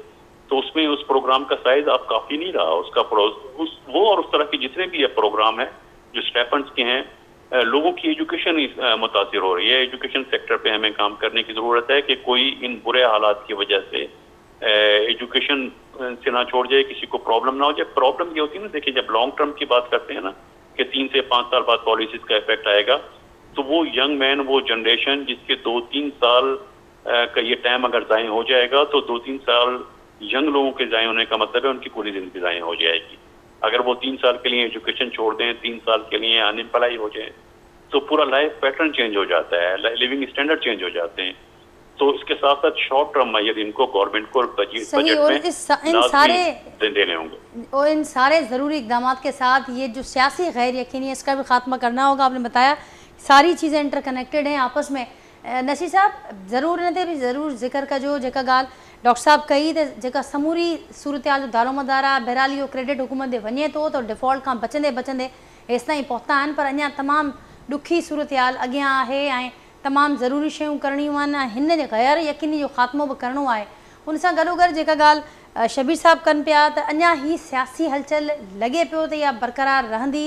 तो उसमें उस प्रोग्राम का साइज अब काफ़ी नहीं रहा। उसका वो और उस तरह के जितने भी प्रोग्राम है जो स्टेपन्स के हैं, लोगों की एजुकेशन मुतासिर हो रही है। एजुकेशन सेक्टर पे हमें काम करने की ज़रूरत है कि कोई इन बुरे हालात की वजह से एजुकेशन से ना छोड़ जाए, किसी को प्रॉब्लम ना हो जाए। प्रॉब्लम ये होती है ना, देखिए जब लॉन्ग टर्म की बात करते हैं ना कि 3 से 5 साल बाद पॉलिसीज का इफेक्ट आएगा, तो वो यंग मैन, वो जनरेशन जिसके 2-3 साल का ये टाइम अगर ज़ाय हो जाएगा, तो 2-3 साल यंग लोगों के ज़ाय होने का मतलब है उनकी पूरी ज़िंदगी ज़ाय हो जाएगी। अगर वो 3 साल के लिए एजुकेशन छोड़ दें, 3 साल के लिए अनएम्प्लॉय हो जाए, तो पूरा लाइफ पैटर्न चेंज हो जाता है, लिविंग स्टैंडर्ड चेंज हो जाते हैं। तो इसके साथ साथ शॉर्ट टर्म मेजर इनको गवर्नमेंट को बजट में देने होंगे। और इन सारे ज़रूरी इकदाम के साथ ये जो सियासी गैर यकीनी है इसका भी खात्मा करना होगा। आपने बताया सारी चीज़ें इंटरकनेक्टेड हैं आपस में। नसीर साहब ज़रूर इन्हें भी ज़रूर जिक्र कजो जेका गाल डॉक्टर साहब कही तो जेका समूरी सूरत हाल जो दारोमदार आहे बहरहाल इहो क्रेडिट हुकूमत दे वञे थो तो डिफॉल्ट खां बचंदे बचंदे हेसि ताईं पहुता आहिनि, पर अञा तमामु ॾुखी सूरत हाल अॻियां आहे ऐं तमामु ज़रूरी शयूं करणियूं आहिनि। हिन जे गैर यकीनी जो ख़ात्मो बि करिणो आहे। उन सां गॾोगॾु जेका ॻाल्हि शबीर साहब कनि पिया त अञा ही सियासी हलचल लॻे पियो त इहा बरक़रार रहंदी,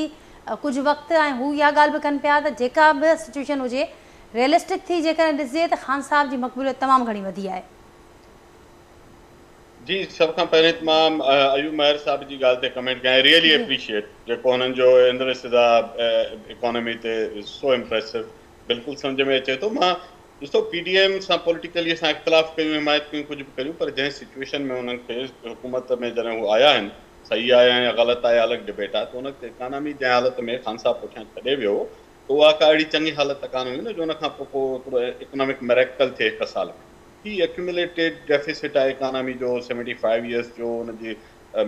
कुझु वक़्तु ऐं हू इहा ॻाल्हि बि कनि पिया त जेका बि सिचुएशन हुजे रियलिस्टिक थी जेकॾहिं ॾिसिजे त ख़ान साहब जी मक़बूलियत तमामु घणी वधी आहे। जी, सभ खां पहिरीं त मां अयूब महर साहब जी ॻाल्हि ते कमेंट कयां। रियली एप्रिशिएट जेको हुननि जो इंद्रसिदा इकोनॉमी ते सो इम्प्रेसिव, बिल्कुलु सम्झ में अचे थो। मां ॾिसो PDM सां पॉलिटिकली असां इख़्तिलाफ़ कयूं, हिमायत कयूं, कुझु बि कयूं, पर जंहिं सिचुएशन में हुननि खे हुकूमत में जॾहिं हू आया आहिनि, सही आया या ग़लति आया अलॻि डिबेट आहे, त हुन इकोनॉमी जंहिं हालत में ख़ान साहब पुठियां छॾे वियो त उहा का अहिड़ी चङी हालत कान हुई न जो हुन खां पोइ हिकिड़ो इकोनॉमिक मेरेकल थिए हिकु साल में। ही एक्यूमुलेटेड डेफिसिट आहे इकोनॉमी जो 75 इयर्स जो, हुनजी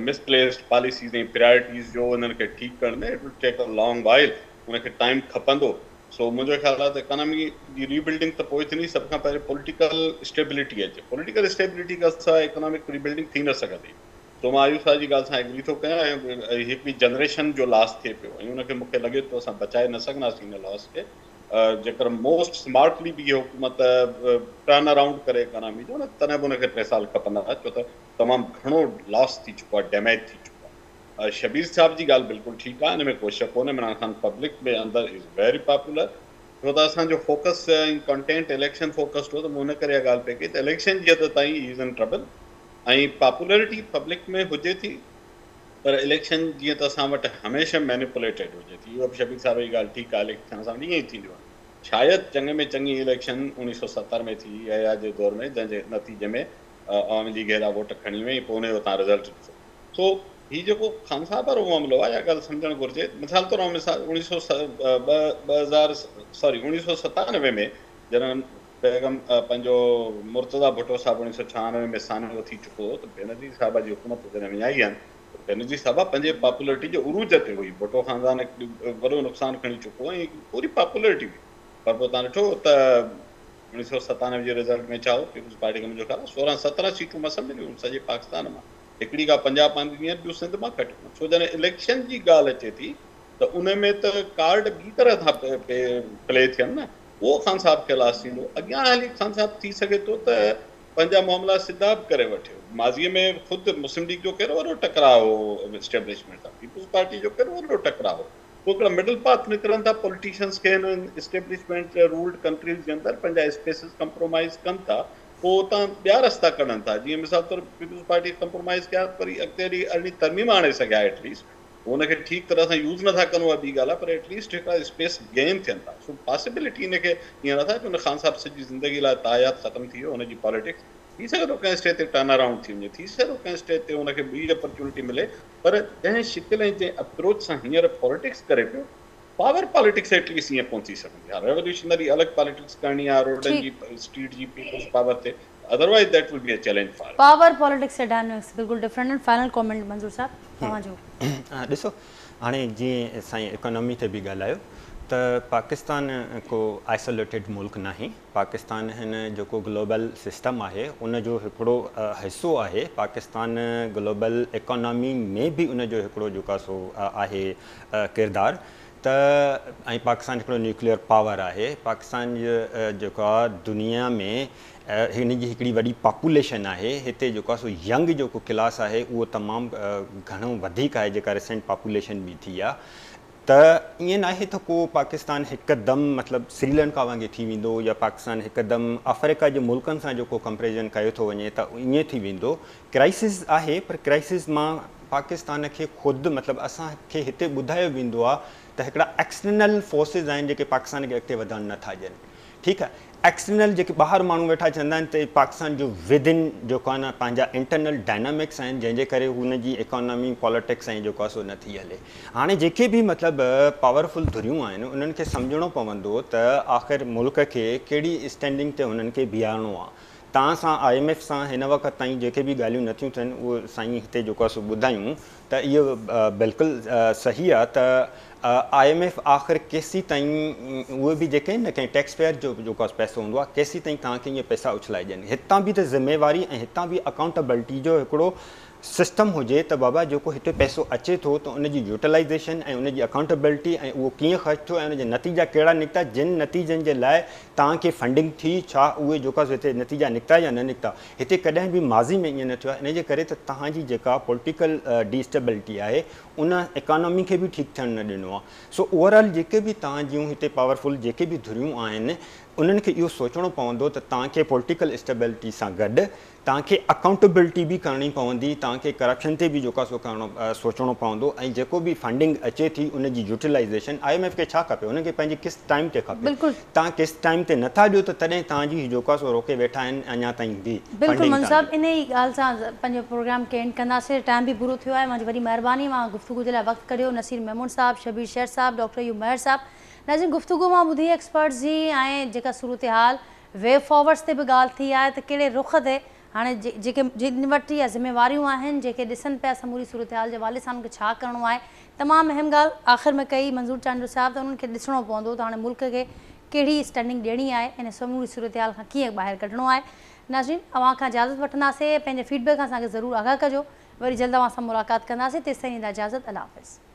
मिसप्लेस्ड पॉलिसीज़ ऐं प्रायोरिटीज़ जो हुननि खे ठीकु करण में it will take a long while, हुनखे टाइम खपंदो। सो मुंहिंजो ख़्यालु आहे त इकोनॉमी जी रीबिल्डिंग त पोइ थींदी, सभ खां पहिरीं पॉलिटिकल स्टेबिलिटी अचे। पॉलिटिकल स्टेबिलिटी खां सवाइ इकोनॉमिक रीबिल्डिंग थी न सघंदी। सो मां आयुष साहब जी ॻाल्हि सां एग्री थो कयां ऐं हिकिड़ी जनरेशन जो लॉस थिए पियो ऐं हुनखे मूंखे लॻे थो असां बचाए न सघंदासीं हिन लॉस खे जेकर मोस्ट स्मार्टली बि इहा हुकूमत टर्न अराउंड करे इकोनॉमी जो न, तॾहिं बि हुनखे 3 साल खपंदा, छो त तमामु घणो लॉस थी चुको आहे, डैमेज थी चुको आहे। शबीर साहब जी ॻाल्हि बिल्कुलु ठीकु आहे, हिन में कोई शक कोन्हे। इमरान ख़ान पब्लिक में अंदरि इज़ वेरी पॉपुलर, छो त असांजो फोकस ऐं कंटेंट इलेक्शन फोकस्ड हो, त मूं हिन करे इहा ॻाल्हि पई कई त इलेक्शन जी हद ताईं इज़ इन ट्रबल ऐं पॉपुलरिटी पब्लिक में हुजे थी, पर इलेक्शन जीअं त असां वटि हमेशह मैनिपुलेटेड हुजे थी। इहो बि शबीर साहब जी ॻाल्हि ठीकु आहे, इलेक्शन सां ईअं ई थींदियो आहे। शायदि चङे में चङी इलेक्शन 1970 में थी या जे दौर में, जंहिंजे नतीजे में अवामी लीग अहिड़ा वोट खणी वई, पोइ हुनजो तव्हां रिज़ल्ट ॾिसो। सो हीउ जेको ख़ान साहब वारो मामिलो आहे, इहा ॻाल्हि सम्झणु घुरिजे। मिसाल तौर 1997 में जॾहिं बेगम पंहिंजो मुर्तज़ा भुट्टो साहब 1996 में सानो थी चुको हो, त बेनज़ीर साहिबा जी हुकूमत जॾहिं विञाई आहिनि, बेनज़ीर साहिबा पंहिंजे पॉपुलरिटी जे उरूज ते हुई। भुट्टो ख़ानदान वॾो नुक़सानु खणी चुको ऐं पूरी पॉपुलरिटी हुई, पर पोइ तव्हां ॾिठो त 1997 जे रिज़ल्ट में छा हो, पीपल्स पार्टी खे मुंहिंजो ख़्यालु 16-17 सीटूं मस मिलियूं सॼे पाकिस्तान मां, हिकिड़ी का पंजाब पाण ॾींहं ॿियूं सिंध मां कटियूं। छो जॾहिं इलेक्शन जी ॻाल्हि अचे थी त उन में त कार्ड ॿी तरह सां प्ले थियनि न, उहो ख़ान साहब खे लॉस थींदो। अॻियां हली ख़ान साहब थी सघे थो त पंहिंजा मामला सिधा बि करे वठे। माज़ीअ में ख़ुदि मुस्लिम लीग जो कहिड़ो वॾो टकराव हो एस्टेब्लिशमेंट सां, पीपल्स पार्टी जो कहिड़ो वॾो टकराव हो। पोइ हिकिड़ा मिडल पाथ निकिरनि था, पॉलिटिशियंस खे हिन एस्टेब्लिशमेंट रूल्ड कंट्रीज़ जे अंदरि पंहिंजा स्पेसिस कंप्रोमाइज़ कनि था, पोइ उतां ॿिया रस्ता कढनि था। जीअं मिसाल तौर पीपल्स पार्टी कंप्रोमाइज़ कया, वरी अॻिते हली अहिड़ी तरमीम आणे सघिया, एटलीस्ट हुनखे ठीकु तरह सां यूज़ नथा कनि, उहा ॿी ॻाल्हि आहे, पर एटलीस्ट हिकिड़ा स्पेस गेन थियनि था। सो पॉसिबिलिटी हिनखे ईअं नथा की हुन ख़ान साहब सॼी ज़िंदगी लाइ तायात ख़तमु थी वियो, हुनजी पॉलिटिक्स थी सघे थो कंहिं स्टेज ते टर्न अराउंड थी वञे, थी सघे थो कंहिं स्टेज ते हुनखे ॿी अपॉर्चुनिटी मिले, पर जंहिं शिकिल ऐं जंहिं अप्रोच सां हींअर पॉलिटिक्स करे पियो, पावर पॉलिटिक्स एटलीस्ट ईअं पहुची सघंदी आहे। रेवोल्यूशनरी अलॻि पॉलिटिक्स करणी आहे, रोडनि जी स्ट्रीट जी पीपल्स पावर ते, otherwise that will be a challenge for power politics ऐं डायनेमिक्स बिल्कुलु डिफरेंट आहिनि। फाइनल कमेंट मंजूर साहब तव्हांजो। ॾिसो, हाणे जीअं साईं इकोनॉमी ते बि ॻाल्हायो त पाकिस्तान को आइसोलेटेड मुल्क नाहे। पाकिस्तान हिन जेको ग्लोबल सिस्टम आहे उनजो हिकिड़ो हिसो आहे। पाकिस्तान ग्लोबल इकोनॉमी में बि उनजो हिकिड़ो जेको सो आहे किरदारु। त ऐं पाकिस्तान हिकिड़ो न्यूक्लियर पावर आहे। पाकिस्तान जेको आहे दुनिया में हिन जी हिकिड़ी वॾी पॉपुलेशन आहे। हिते जेको आहे सो यंग जेको क्लास आहे उहो तमामु घणो वधीक आहे, जेका रिसेंट पॉपुलेशन बि थी आहे। त ईअं नाहे त को पाकिस्तान हिकदमि मतिलबु श्रीलंका वांगुरु थी वेंदो या पाकिस्तान हिकदमि अफ्रीका जे मुल्कनि सां जेको कंपेरिज़न कयो थो वञे त ईअं थी वेंदो। क्राइसिस आहे, पर क्राइसिस मां पाकिस्तान खे ख़ुदि मतिलबु असांखे हिते ॿुधायो वेंदो आहे त हिकिड़ा एक्सटर्नल फोर्सिस आहिनि जेके पाकिस्तान खे अॻिते वधणु नथा ॾियनि। ठीकु आहे, एक्सटर्नल जेके ॿाहिरि माण्हू वेठा चवंदा आहिनि त पाकिस्तान जो विदिन जेको आहे न पंहिंजा इंटरनल डायनामिक्स आहिनि, जंहिंजे करे हुनजी इकोनॉमी पॉलिटिक्स ऐं जेको आहे सो नथी हले। हाणे जेके बि मतिलबु पावरफुल धुरियूं आहिनि उन्हनि खे सम्झणो पवंदो त आख़िर मुल्क खे कहिड़ी स्टैंडिंग ते हुननि खे बीहारणो आहे। तव्हां सां IMF सां हिन वक़्तु ताईं जेके बि ॻाल्हियूं नथियूं थियनि उहे साईं हिते जेको आहे सो ॿुधायूं त इहो बिल्कुलु सही आहे त IMF आख़िर केसीं ताईं उहे बि जेके आहिनि न कंहिं टैक्स पेयर जो जेको आहे पैसो हूंदो आहे, केसीं ताईं तव्हांखे ईअं पैसा उछलाए ॾियनि। हितां बि त ज़िम्मेवारी ऐं हितां बि अकाउंटेबिलिटी जो हिकिड़ो सिस्टम हुजे त बाबा जेको हिते पैसो अचे थो त उनजी यूटिलाइज़ेशन ऐं उनजी अकाउंटेबिलिटी ऐं उहो कीअं ख़र्च थियो ऐं उनजा नतीजा कहिड़ा निकिता, जिन नतीजनि जे लाइ तव्हांखे फंडिंग थी, छा उहे जेका हिते नतीजा निकिता या न निकिता। हिते कॾहिं बि माज़ी में ईअं न थियो आहे। इन जे करे त तव्हांजी जेका पॉलिटिकल डिस्टेबिलिटी आहे उन इकोनॉमी खे बि ठीकु थियणु न ॾिनो ॾिनो आहे। सो ओवरऑल जेके बि तव्हां जूं हिते पावरफुल जेके बि धुरियूं आहिनि उन्हनि खे इहो सोचणो पवंदो त तव्हांखे पॉलिटिकल स्टेबिलिटी सां गॾु तव्हांखे अकाउंटेबिलिटी बि करणी पवंदी, तव्हांखे करप्शन ते बि जेको आहे सो सोचणो पवंदो, ऐं जेको बि फंडिंग अचे थी उन जी यूटिलाइज़ेशन IMF खे छा खपे, उनखे पंहिंजी किस टाइम ते खपे। तव्हां किस टाइम ते नथा ॾियो त तॾहिं तव्हांजी जेको आहे सो रोके वेठा आहिनि अञा ताईं बि। बिल्कुलु मंजू साहब, इन ई ॻाल्हि सां पंहिंजो प्रोग्राम खे एंड कंदासीं, टाइम बि पूरो थियो आहे। मुंहिंजी वॾी महिरबानी, मां गुफ़्तगू जे लाइ वक़्तु कढियो। नसीर मेमून साहब, शबीर शेर साहब, डॉक्टर अयूब मेहर साहब। नाज़रीन, गुफ़्तगू मां ॿुधी एक्सपर्ट्स जी ऐं जेका सूरत हाल वे फॉरवर्ड्स ते बि ॻाल्हि थी आहे त कहिड़े रुख ते हाणे जेके जिन वटि इहा ज़िम्मेवारियूं आहिनि, जेके ॾिसनि पिया समूरी सूरत हाल जे हवाले सां उन्हनि खे छा करिणो आहे, तमामु अहम ॻाल्हि आख़िर में कई मंज़ूर चांडू साहब, त उन्हनि खे ॾिसणो पवंदो त हाणे मुल्क खे कहिड़ी स्टैंडिंग ॾियणी आहे, इन समूरी सूरत हाल खां कीअं ॿाहिरि कढणो आहे। नाज़रीन, अव्हां खां इजाज़त वठंदासीं, पंहिंजे फीडबैक खां असांखे ज़रूरु आगाह कजो। वरी जल्द अव्हां सां मुलाक़ात कंदासीं, तेसिताईं ॾींदा इजाज़त। अल्लाह हाफ़िज़।